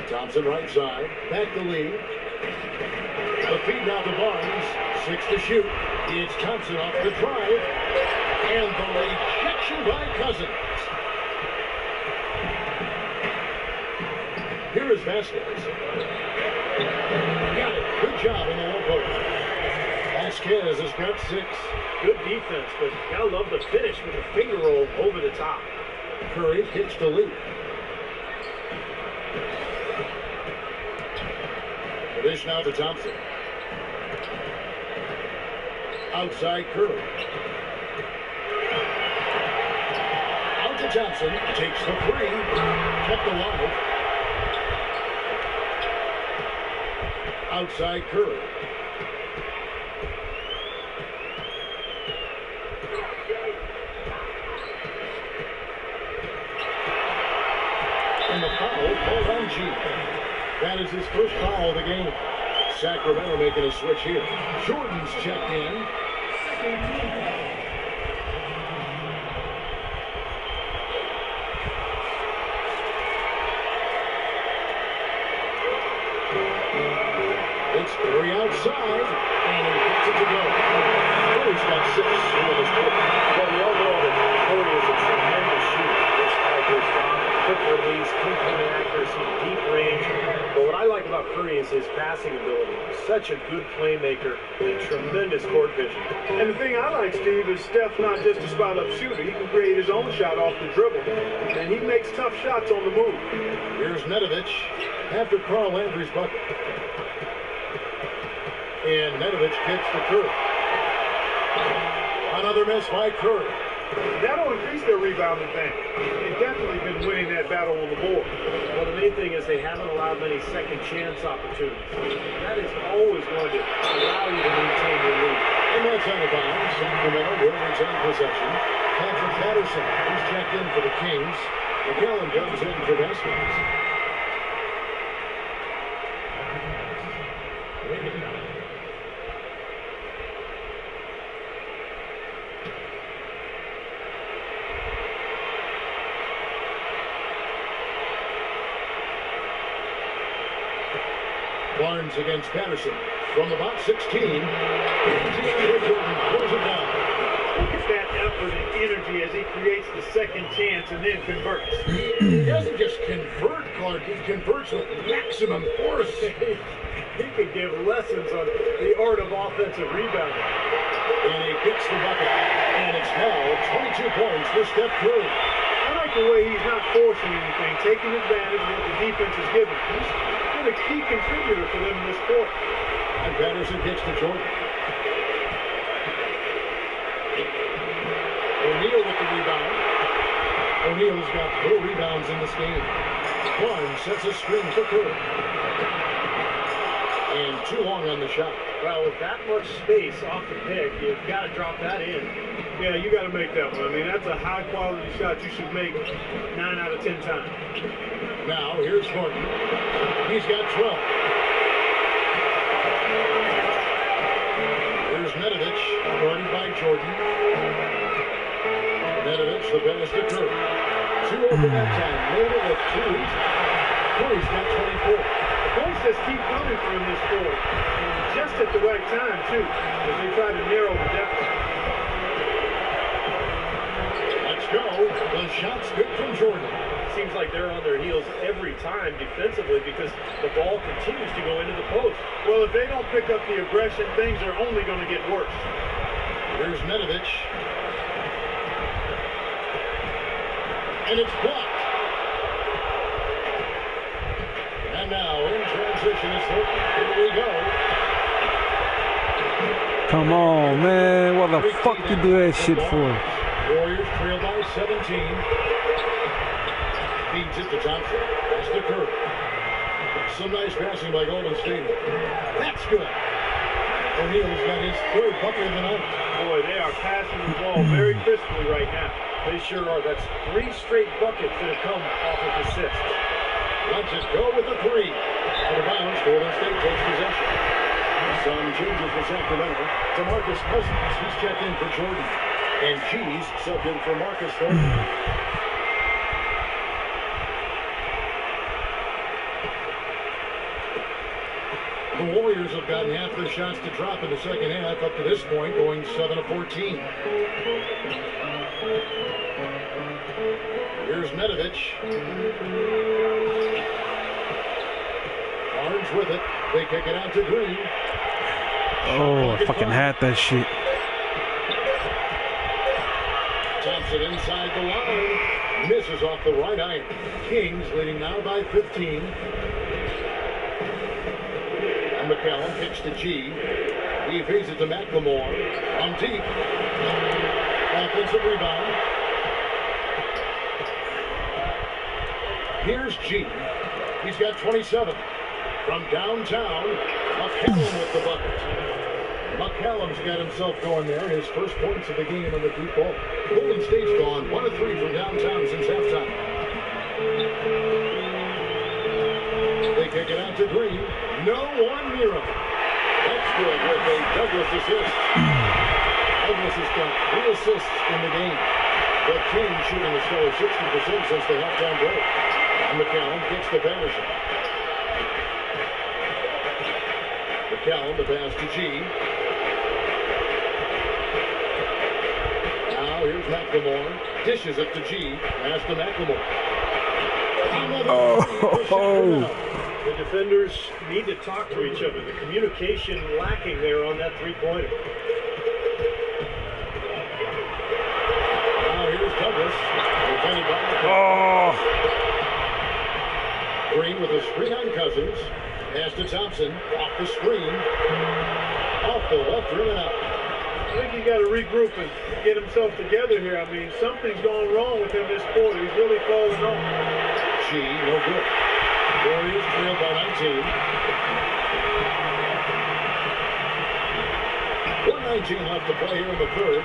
Thompson right side. Back to Lee. The feed down to Barnes. 6 to shoot. It's Thompson off the drive. And the rejection by Cousins. Here is Vasquez. Got it. Good job in the low post. Vasquez has got 6. Good defense, but gotta love the finish with the finger roll over the top. Curry kicks to Lee. The dish now to Thompson. Outside Curry. Out to Thompson. Takes the 3. Kept alive. Outside Curry. And the foul called on G. That is his first foul of the game. Sacramento making a switch here. Jordan's checked in. It's Curry outside, and he gets it to go. Curry's got 6 in this quarter. Well, we all know that Curry is a tremendous shooter. This Tigers job, quick release, pinpoint accuracy, deep range. But what I like about Curry is his passing ability. He's such a good playmaker and tremendous court vision. And the thing I like, Steve, is Steph's not just a spot-up shooter. He can create his own shot off the dribble. And he makes tough shots on the move. Here's Nedovic after Carl Landry's bucket. And Nedovic kicks to Curry. Another miss by Curry. That'll increase their rebound advantage. They've definitely been winning that battle on the board. Well, the main thing is they haven't allowed many second chance opportunities. That is always going to allow you to maintain your lead. And that's out of bounds. Sacramento will retain possession. Patrick Patterson, who's checked in for the Kings. McCallum comes in for Nestles. Barnes against Patterson. From about 16. Pulls it down. Look at that effort and energy as he creates the second chance and then converts. He doesn't just convert, Clark. He converts with maximum force. He could give lessons on the art of offensive rebounding. And he gets the bucket. And it's now 22 points for Steph Curry. I like the way he's not forcing anything, taking advantage of what the defense is giving. He's been a key contributor for them in this quarter. And Patterson gets to Jordan. O'Neal with the rebound. O'Neal's got 4 rebounds in this game. Barnes sets a screen for Curry. And too long on the shot. Well, with that much space off the pick, you've got to drop that in. Yeah, you got to make that one. I mean, that's a high-quality shot you should make 9 out of 10 times. Now, here's Gordon. He's got 12. Here's Nedovic, guarded by Jordan. Nedovic, the pass to Curry. 2 over that time. Later with 2. Curry's got 24. The points just keep coming for him this quarter. And just at the right time, too, as they try to narrow the deficit. Let's go. The shot's good from Jordan. Seems like they're on their heels every time defensively because the ball continues to go into the post. Well, if they don't pick up the aggression, things are only going to get worse. Here's Nedovic. And it's blocked. And now in transition is Horton. Here we go. Come on, man. What the fuck you do that shit for? Warriors trail by 17. Feeds it to Thompson. Pass to Curry. Some nice passing by Golden State. That's good. O'Neal's got his 3rd bucket of the night. Boy, they are passing the ball very crisply right now. They sure are. That's 3 straight buckets that have come off of assists. Lets it go with the 3. Out of bounds, Golden State takes possession. Some changes for Sacramento. To Marcus Cousins. He's checked in for Jordan. And G's subbed in for Marcus Thornton. The Warriors have gotten half their shots to drop in the second half up to this point, going 7 of 14. Here's Nedovic. Barnes with it. They kick it out to Green. Oh, I fucking had that shit. Thompson inside the line. Misses off the right iron. Kings leading now by 15. And McCallum kicks to G. He feeds it to McLemore. On deep. Offensive rebound. Here's G. He's got 27. From downtown, McCallum with the bucket. McCallum's got himself going there. His first points of the game on the deep ball. Golden State's gone 1 of 3 from downtown since halftime. They kick it out to Green. No one near him. That's good with a Douglas assist. Douglas has got 3 assists in the game. The Kings shooting a stellar 60% since the halftime break. And McCallum kicks to Patterson. McCallum, the pass to G. Now here's McLemore. Dishes it to G. Pass to McLemore. The defenders need to talk to each other. The communication lacking there on that three-pointer. Now here's Douglas. Defended by Green with a screen on Cousins. Pass to Thompson. Off the screen. Off the left rim and out. I think he got to regroup and get himself together here. I mean, something's gone wrong with him this quarter. He's really falling off. G, no good. Warriors trail by 19. 1:19 left to play here in the third.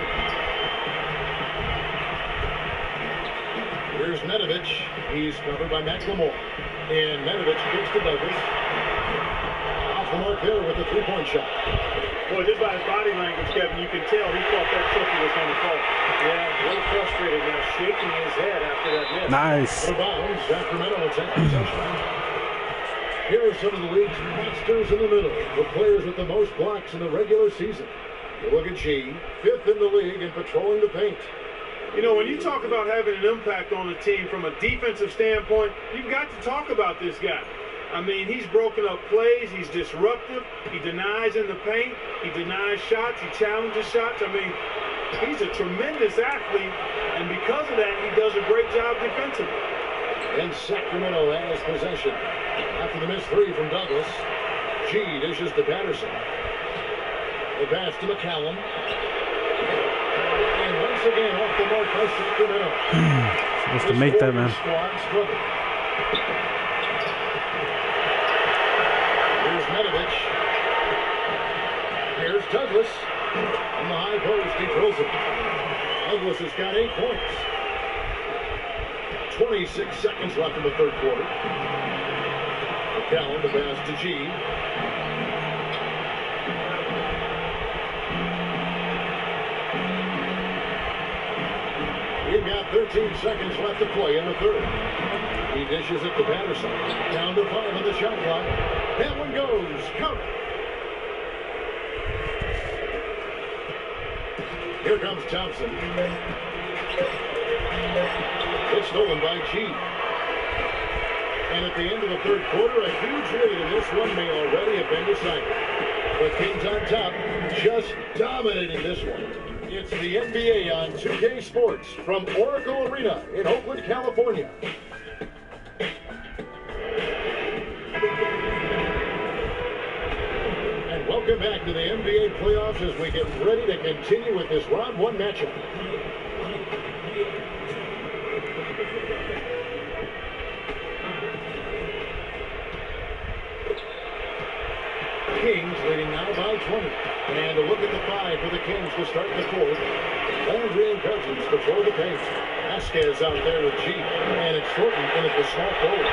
Here's Nedovich. He's covered by McLemore. And Nedovich kicks to Douglas. Off the mark there with the three-point shot. Boy, just by his body language, Kevin, you can tell he thought that triple was going to fall. Yeah, a little frustrated now, shaking his head after that miss. Nice. Out of bounds, Sacramento attacking possession. Here are some of the league's monsters in the middle, the players with the most blocks in the regular season. You look at G, 5th in the league in patrolling the paint. You know, when you talk about having an impact on the team from a defensive standpoint, you've got to talk about this guy. I mean, he's broken up plays, he's disruptive, he denies in the paint, he denies shots, he challenges shots. I mean, he's a tremendous athlete, and because of that, he does a great job defensively. And Sacramento has possession. After the missed three from Douglas, G dishes to Patterson. The pass to McCallum. And once again off the mark by Sacramento. Supposed to make that, man. Here's Nedovich. Here's Douglas. On the high post, he throws it. Douglas has got 8 points. 26 seconds left in the third quarter. McCallum, the pass to G. We've got 13 seconds left to play in the third. He dishes it to Patterson. Down to 5 on the shot clock. That one goes. Count. Here comes Thompson. It's stolen by G. And at the end of the third quarter, a huge lead in this one may already have been decided. But Kings on top, just dominating this one. It's the NBA on 2K Sports from Oracle Arena in Oakland, California. And welcome back to the NBA playoffs as we get ready to continue with this round one matchup. Kings leading now by 20. And a look at the 5 for the Kings to start the fourth. Landry and Cousins patrol the paint. Vasquez out there with G. And it's Thornton in at the small forward.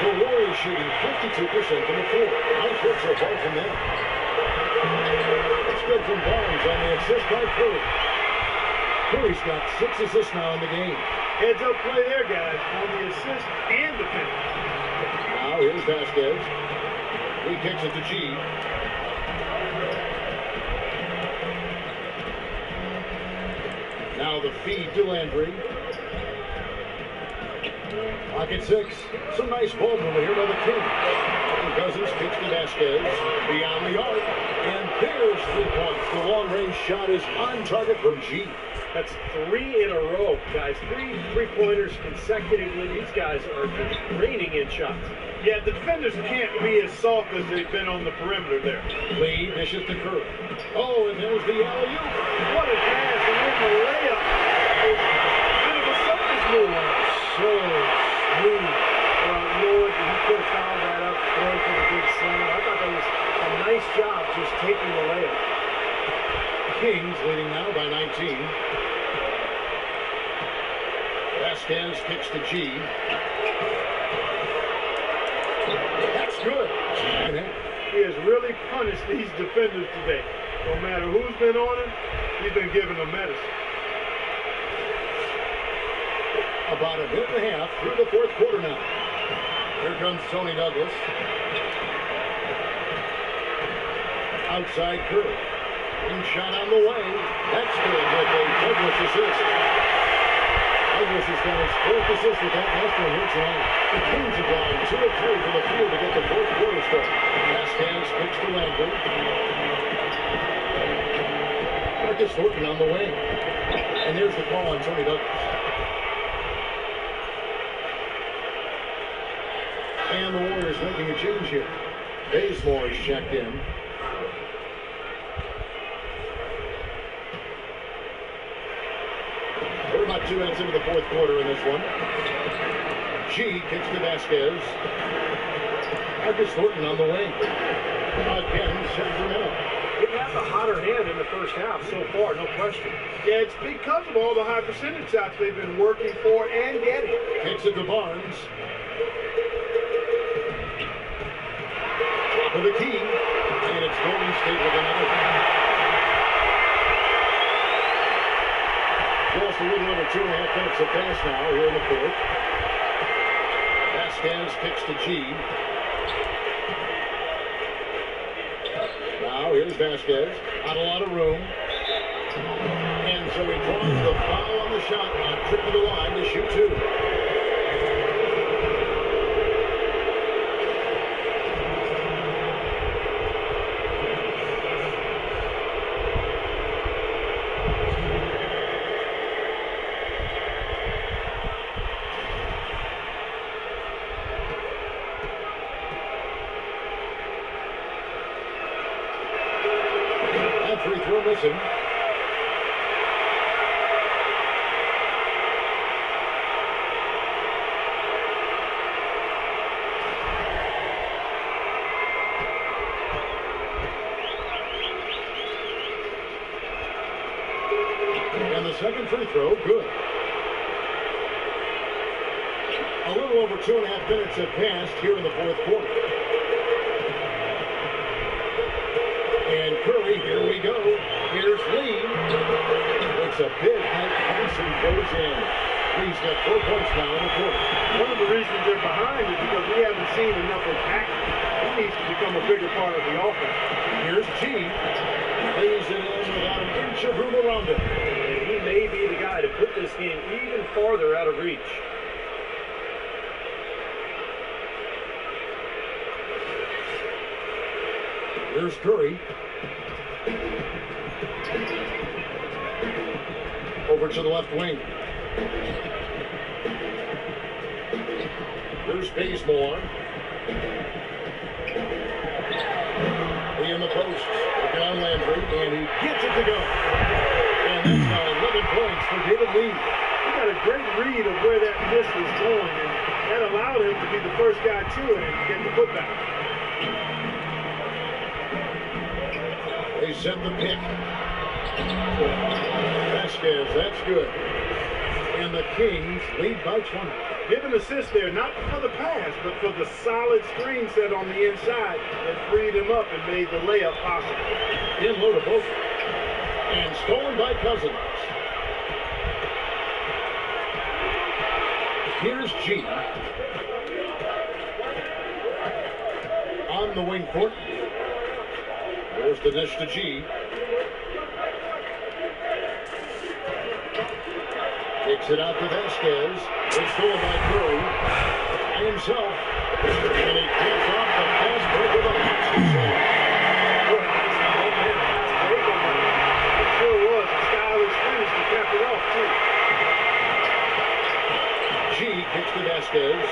The Warriors shooting 52% from the floor. 9 foot so far from them. It's good from Barnes on the assist by Curry. Curry's got 6 assists now in the game. Heads up play there, guys, on the assist and the finish. Now here's Vasquez. He kicks it to G. Now the feed to Landry. Pocket 6. Some nice ball movement here by the Kings. Cousins kicks to Vasquez. Beyond the arc. And there's 3 points. The long-range shot is on target from G. That's 3 in a row, guys. 3 three-pointers consecutively. These guys are just raining in shots. Yeah, the defenders can't be as soft as they've been on the perimeter there. Lee dishes to Curry. Oh, and there's the alley-oop. What a pass, and then the layup. Bit of a surface move. So smooth. Lord, he could have fouled that up, going for the big slam. I thought that was a nice job just taking the layup. Kings leading now by 19. Vasquez kicks to G. That's good. He has really punished these defenders today. No matter who's been on him, he's been giving them medicine. About a minute and a half through the fourth quarter now. Here comes Tony Douglas. Outside Curry. And shot on the way. That's good with a Douglas assist. Douglas has got his fourth assist with that last one here tonight. The Kings have gone 2 of 3 from the field to get the fourth quarter started. Vasquez kicks to Landry. Marcus Thornton on the wing. And there's the call on Tony Douglas. And the Warriors making a change here. Bazemore is checked in. We're about 2 minutes into the fourth quarter in this one. G kicks to Vasquez. Marcus Thornton on the wing. Again, Sacramento. They've had the hotter hand in the first half so far, no question. Yeah, it's because of all the high percentage shots they've been working for and getting. Kicks it to Barnes. For the key. And it's Golden State with another. Just a little over 2.5 minutes of pass now here in the fourth. Vasquez kicks to G. Now here's Vasquez. Not a lot of room. And so he draws the foul on the shot on trip to the line to shoot 2. Free throw missing. And the second free throw, good. A little over 2.5 minutes have passed here in the fourth quarter. And Curry, here we go. Here's Lee. It's a big high pass and goes in. Lee's got 4 points now in the quarter. One of the reasons they're behind is because we haven't seen enough of Pack. He needs to become a bigger part of the offense. Here's G. Lays it in without an inch of room around him. And he may be the guy to put this game even farther out of reach. Here's Curry. Over to the left wing. Here's Bazemore. He in the post. Looking on Landry. And he gets it to go. And that's now 11 points for David Lee. He got a great read of where that miss was going, and that allowed him to be the first guy to it and get the putback. They set the pick. Vasquez, that's good. And the Kings lead by 20. Give an assist there, not for the pass, but for the solid screen set on the inside that freed him up and made the layup possible. In low to both. And stolen by Cousins. Here's G. On the wing court. There's the dish to G. Takes it out to Vasquez. It's stolen by Curry. By himself. And he gets off the fast break with a hot shot. It sure was a stylish finish to cap it off, too. G kicks to Vasquez.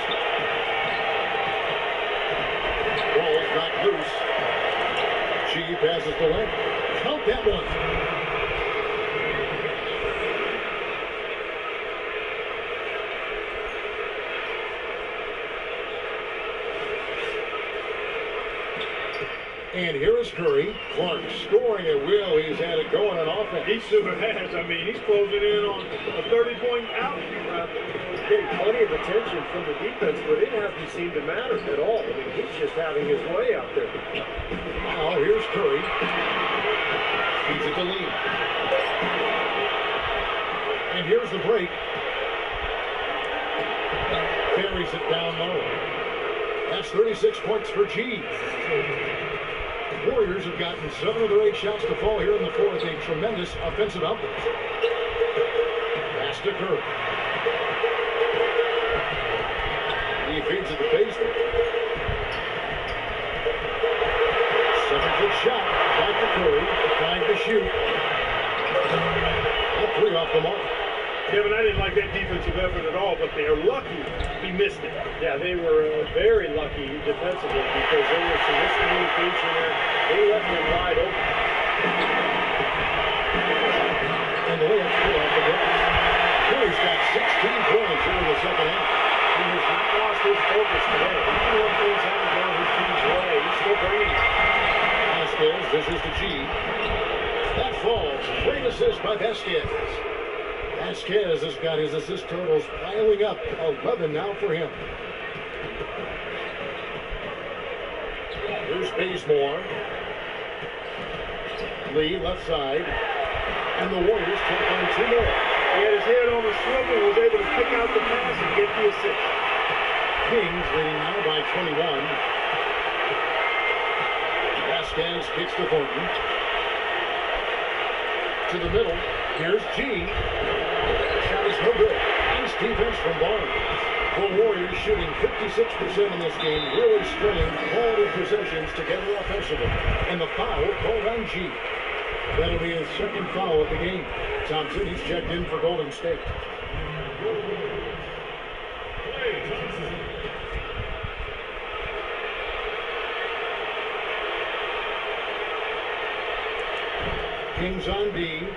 Ball's back loose. G passes the left. Count that one. And here is Curry. Clark scoring at will. He's had it going on offense. He sure has. I mean, he's closing in on a 30-point altitude right there. Getting plenty of attention from the defense, but it hasn't seemed to matter at all. I mean, he's just having his way out there. Now here's Curry. Feeds it to Lee. And here's the break. Carries it down low. That's 36 points for G. Warriors have gotten 7 of their 8 shots to fall here in the fourth. A tremendous offensive output. Pass to Curry. He feeds at the baseline. 7-foot shot. Back to Curry. Trying to shoot. A 3 off the mark. Kevin, I didn't like that defensive effort at all, but they're lucky he missed it. Yeah, they were very lucky defensively because there was some miscommunication there. They left him wide open. And the layup's 4 off the glass. Curry's got 16 points here in the second half. He has not lost his focus today. Even when things haven't gone his team's way, he's still bringing it. Vasquez, this is the G. That falls. Great assist by Vasquez. Vasquez has got his assist totals piling up. 11 now for him. Here's Bazemore. Lee, left side. And the Warriors take on 2 more. He had his head on the swivel and was able to pick out the pass and get the assist. Kings leading now by 21. Vasquez kicks to Thornton. To the middle. Here's G. Shot is no good. Nice defense from Barnes. The Warriors shooting 56% in this game, really stringing quality possessions together offensively. And the foul called on G. That'll be his second foul of the game. Thompson, he's checked in for Golden State. Kings on D.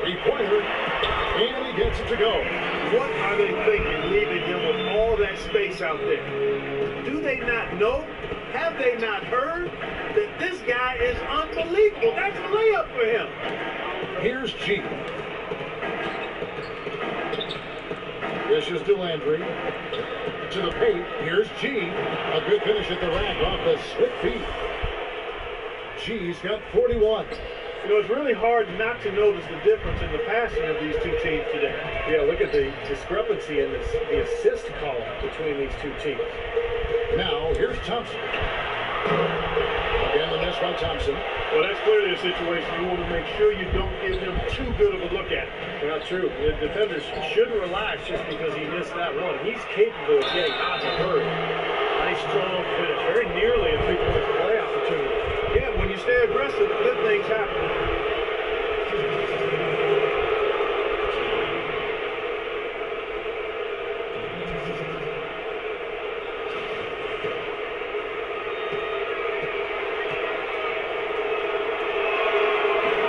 3-pointer. And he gets it to go. What are they thinking, leaving him with all that space out there? Do they not know? Have they not heard that this guy is unbelievable? That's a layup for him. Here's G. This is DeLandre. To the paint. Here's G. A good finish at the rack off the slip feet. G's got 41. You know, it's really hard not to notice the difference in the passing of these two teams today. Yeah, look at the discrepancy in the assist column between these two teams. Now, here's Thompson. Again, the miss by Thompson. Well, that's clearly a situation you want to make sure you don't give him too good of a look at. Not true. The defenders shouldn't relax just because he missed that one. He's capable of getting hot in a hurry. Nice, strong finish. Very nearly a 3-point play opportunity. Yeah, when you stay aggressive, good things happen.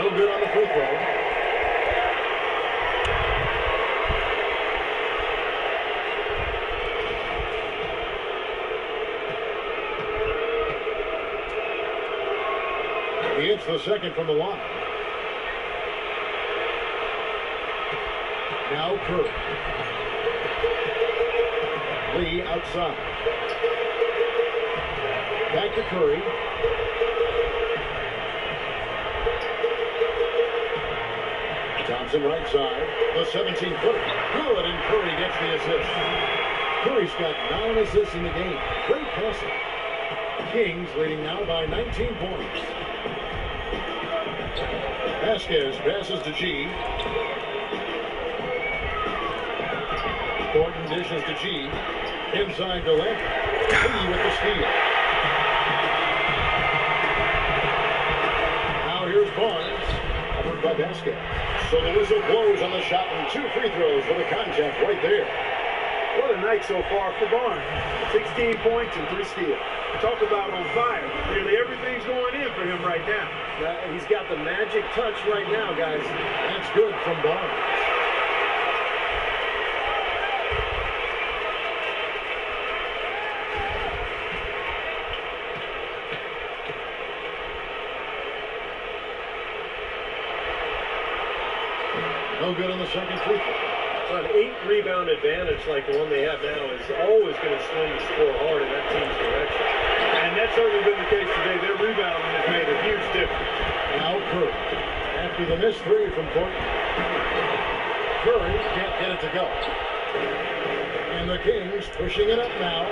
No good on the free throw. He hits the second from the line. Now Curry. Lee outside. Back to Curry. Thompson right side. The 17-footer. Good, and Curry gets the assist. Curry's got 9 assists in the game. Great passing. Kings leading now by 19 points. Vasquez passes to G. Thornton dishes to G. Inside to left. Lee with the steal. Now here's Barnes. Covered by Vasquez. So the whistle blows on the shot and 2 free throws for the contact right there. What a night so far for Barnes. 16 points and 3 steals. Talk about on fire. Nearly everything's going in for him right now. He's got the magic touch right now, guys. That's good from Barnes. No good on the second free throw. An 8-rebound advantage like the one they have now is always going to swing the score hard in that team's direction. And that's certainly been the case today. Their rebounding has made a huge difference. Now Curry. After the missed 3 from Thornton. Curry can't get it to go. And the Kings pushing it up now.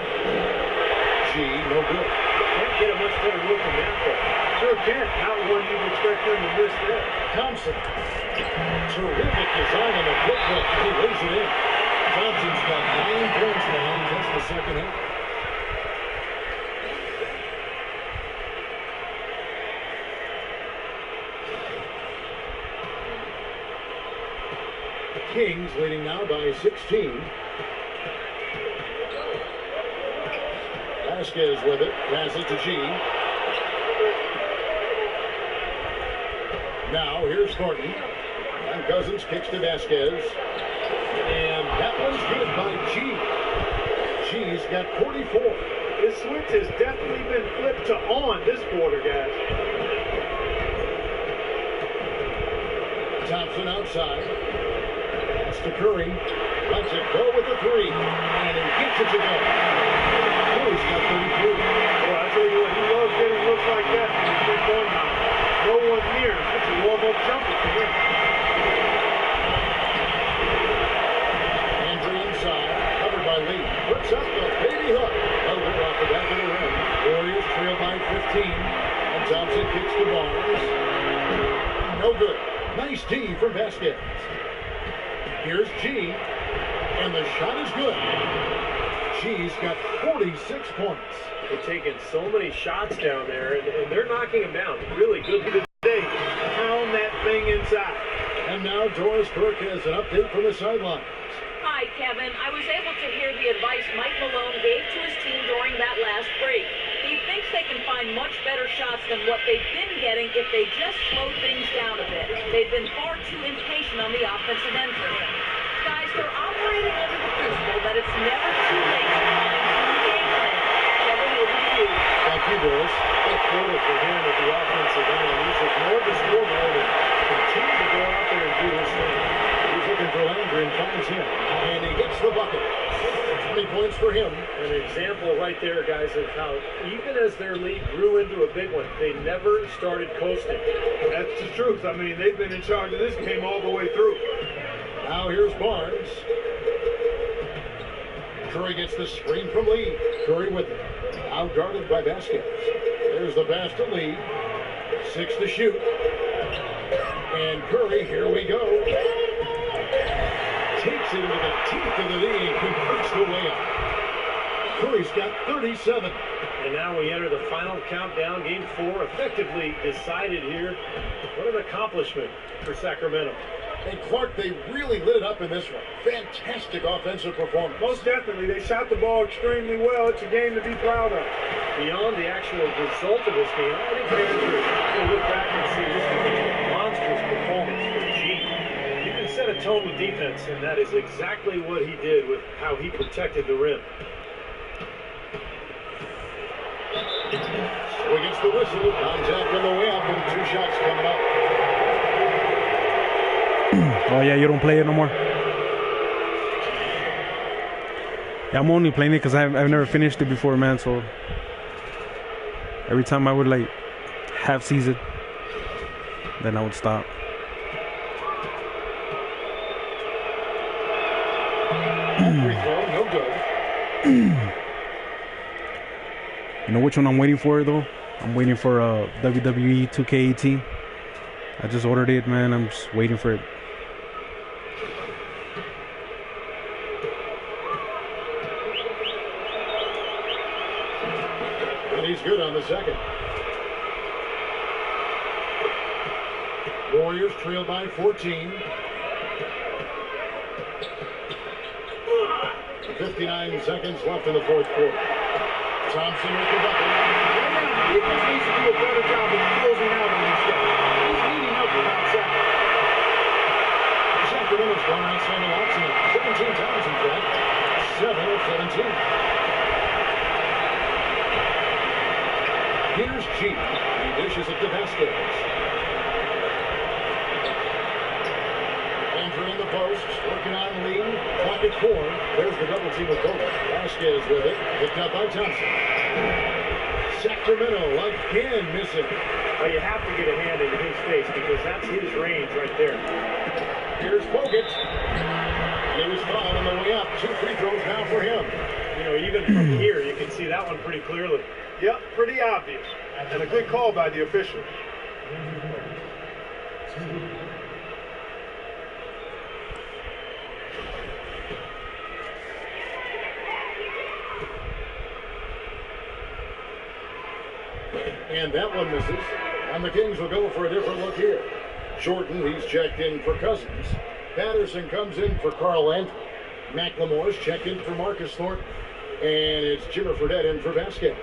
G, no good. Can't get a much better look than that, though. Sure can't. Not one you'd expect them to miss there. Thompson. Terrific design on the footwork. He lays it in. Thompson's got 9 points now in just the second half. Kings leading now by 16. Vasquez with it. Pass it to G. Now here's Thornton. And Cousins kicks to Vasquez. And that one's good by G. G's got 44. This switch has definitely been flipped to on this quarter, guys. Thompson outside. That's to Curry. Lets it go with the 3. And he gets it to go. Curry's got 33. Well, I tell you what, he loves getting looks like that when he's been going now. No one near him. That's a warm-up jumper for him. Andrew inside. Covered by Lee. Puts up the baby hook. Over off the back of the rim. Warriors trail by 15. And Thompson kicks to Barnes. No good. Nice D from Vasquez. Here's G. And the shot is good. G's got 46 points. They're taking so many shots down there, and they're knocking them down. Really good today. Pound that thing inside. And now Doris Burke has an update from the sidelines. Hi, Kevin. I was able to hear the advice Mike Malone gave to his team during that last break. He thinks they can find much better shots than what they've been getting if they just slow things down a bit. They've been far too impatient on the offensive end for him. Guys, they're operating under the principle that it's never too late to fine-tune the game plan. Kevin, over to you. Thank you, Doris. Good quarter for him at the offensive end. He's ignored the scoreboard and continued to go out there and do his thing. He's looking for Landry and finds him. And he gets the bucket. 20 points for him. An example right there, guys, of how even as their lead grew into a big one, they never started coasting. That's the truth. I mean, they've been in charge of this game all the way through. Now here's Barnes. Curry gets the screen from Lee. Curry with it. Out guarded by Vasquez. There's the pass to Lee. 6 to shoot. And Curry, here we go. Takes it into the teeth of the knee and converts the layup. Curry's got 37. And now we enter the final countdown. Game 4 effectively decided here. What an accomplishment for Sacramento. And Clark, they really lit it up in this one. Fantastic offensive performance. Most definitely. They shot the ball extremely well. It's a game to be proud of. Beyond the actual result of this game, I think fans will look back and see this was a monstrous performance for G. You can set a tone with defense, and that is exactly what he did with how he protected the rim. So he gets the whistle. Contact on the way up, and 2 shots coming up. Oh yeah, you don't play it no more? Yeah, I'm only playing it because I've never finished it before, man, so every time I would like half season, then I would stop. Free throw, no good. You know which one I'm waiting for though? I'm waiting for WWE 2K18. I just ordered it, man. I'm just waiting for it. And he's good on the second. Warriors trail by 14. 59 seconds left in the fourth quarter. Thompson with the bucket. Defense needs to do a better job of closing out on these guys. He's leading up from outside. Sacramento's gone outside a lot tonight. 17 times, in fact. 7 of 17. Here's G. He dishes it to Vasquez. Entering the post, working on Lee. Clock at 4. There's the double team with Bogan. Vasquez with it. Picked up by Thompson. Sacramento again missing. Well, you have to get a hand into his face because that's his range right there. Here's Bogut. He was fouled on the way up. 2 free throws now for him. You know, even from here, you can see that one pretty clearly. Yep, pretty obvious. And a good call by the official. And that one misses. And the Kings will go for a different look here. Jordan, he's checked in for Cousins. Patterson comes in for Carl Landry. McLemore's checked in for Marcus Thornton. And it's Jimmer Fredette in for Vasquez.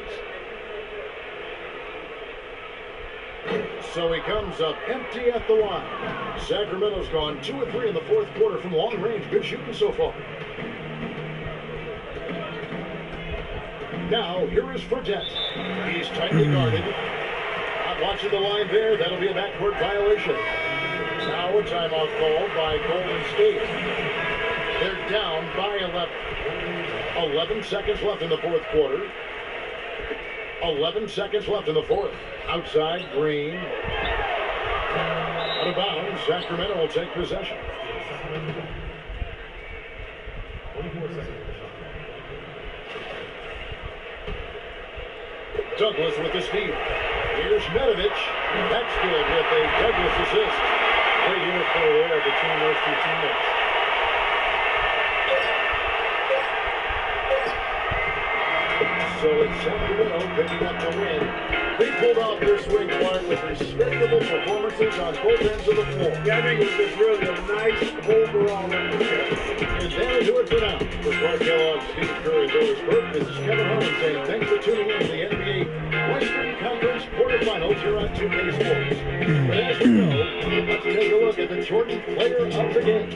So he comes up empty at the line. Sacramento's gone 2 of 3 in the fourth quarter from long range. Good shooting so far. Now, here is Fredette. He's tightly guarded. Not watching the line there. That'll be a backcourt violation. Now a timeout called by Golden State. They're down by 11. 11 seconds left in the fourth quarter. 11 seconds left in the fourth. Outside, Green. Out of bounds, Sacramento will take possession. 24 seconds. Douglas with the steal. Here's Medovich. That's good with a Douglas assist. Great interplay there between those two teammates. So it's Sacramento picking up the win. They pulled off their swing part with respectable performances on both ends of the floor. Yeah, I think it was just really a nice overall effort. And that'll do it for now. For Clark Kellogg, Steve Curry, Doris Burke, this is Kevin Harlan saying thanks for tuning in to the NBA Western Conference quarterfinals here on 2K Sports. But as we know, let's take a look at the Jordan player of the game.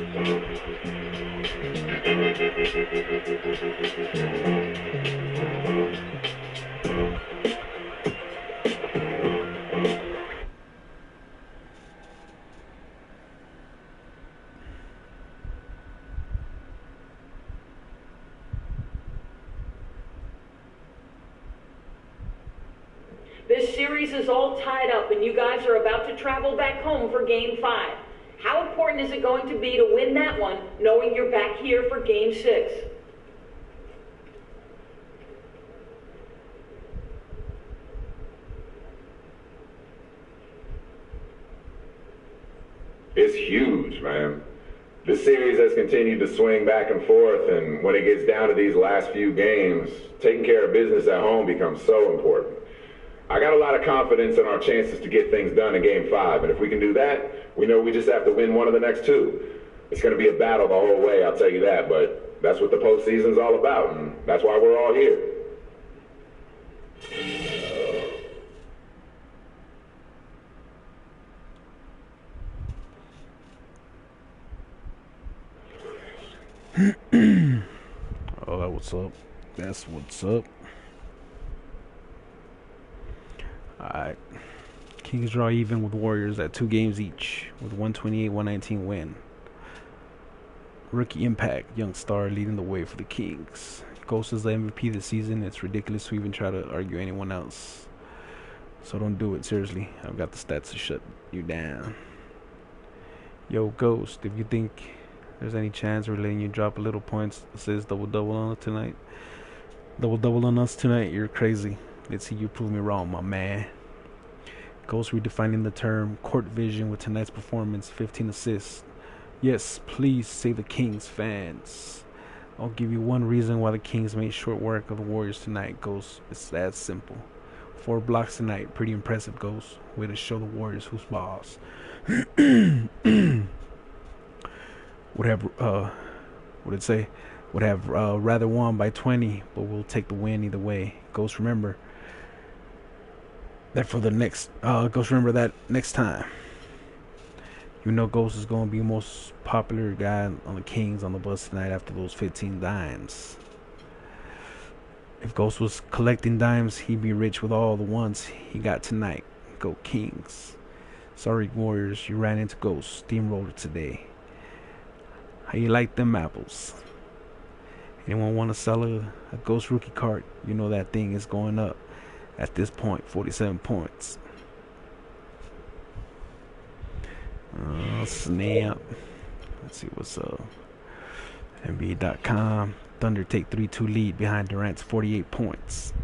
This series is all tied up, and you guys are about to travel back home for Game 5. How important is it going to be to win that one, knowing you're back here for Game 6? It's huge, man. This series has continued to swing back and forth, and when it gets down to these last few games, taking care of business at home becomes so important. I got a lot of confidence in our chances to get things done in Game 5, and if we can do that, we know we just have to win one of the next two. It's going to be a battle the whole way, I'll tell you that, but that's what the postseason's all about, and that's why we're all here. Oh, that's what's up. That's what's up. Alright. Kings draw even with Warriors at 2 games each with 128-119 win. Rookie impact, young star leading the way for the Kings. Ghost is the MVP this season. It's ridiculous to even try to argue anyone else. So don't do it, seriously. I've got the stats to shut you down. Yo, Ghost, if you think there's any chance we're letting you drop a little points, says double-double on us tonight. Double-double on us tonight, you're crazy. Let's see you prove me wrong, my man. Ghost redefining the term court vision with tonight's performance, 15 assists. Yes, please say the Kings fans. I'll give you one reason why the Kings made short work of the Warriors tonight, Ghost. It's that simple. 4 blocks tonight, pretty impressive, Ghost. Way to show the Warriors who's boss. Would have rather won by 20, but we'll take the win either way. Ghost, remember that next time. You know Ghost is going to be the most popular guy on the Kings on the bus tonight after those 15 dimes. If Ghost was collecting dimes, he'd be rich with all the ones he got tonight. Go Kings. Sorry, Warriors, you ran into Ghost. Steamroller today. How you like them apples? Anyone want to sell a Ghost rookie card? You know that thing is going up at this point, 47 points. Snap. Let's see what's up. NBA.com. Thunder take 3-2 lead behind Durant's 48 points.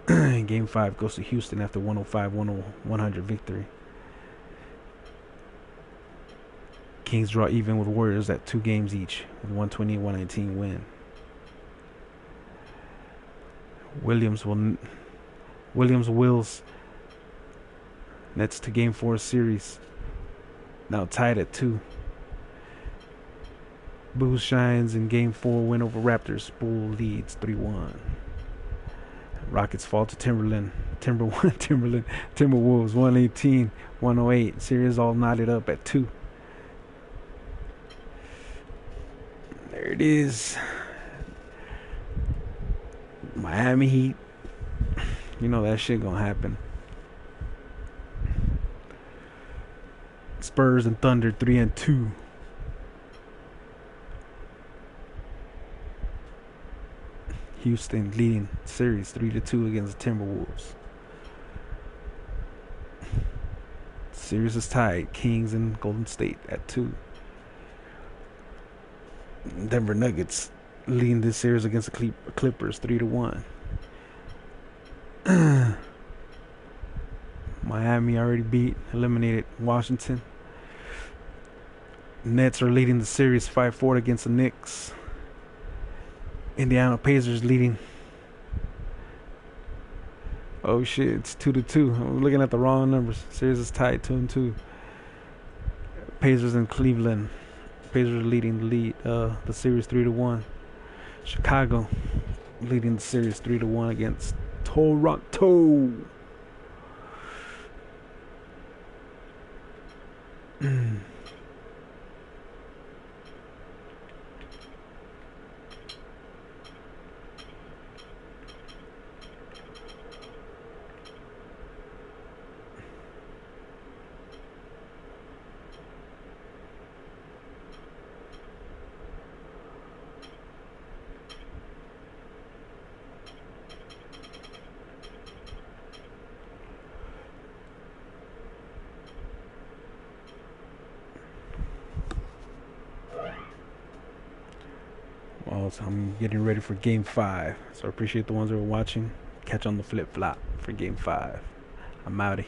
Game 5 goes to Houston after 105-100 victory. Kings draw even with Warriors at 2 games each with 120-119 win. Williams wills Nets to Game 4 series. Now tied at 2. Bulls shines in Game 4 win over Raptors. Bull leads 3-1. Rockets fall to Timberwolves 118-108. Series all knotted up at 2. There it is. Miami Heat. You know that shit gonna happen. Spurs and Thunder 3-2. Houston leading series 3-2 against the Timberwolves. Series is tied. Kings and Golden State at 2. Denver Nuggets leading this series against the Clippers 3-1. Miami already eliminated Washington. Nets are leading the series 5-4 against the Knicks. Indiana Pacers leading. Oh shit, it's 2-2. I'm looking at the wrong numbers. Series is tied 2-2. Pacers in Cleveland. Pacers leading the series 3-1. Chicago leading the series 3-1 against Toronto. Well, so I'm getting ready for Game 5. So I appreciate the ones that are watching. Catch on the flip-flop for Game 5. I'm outie.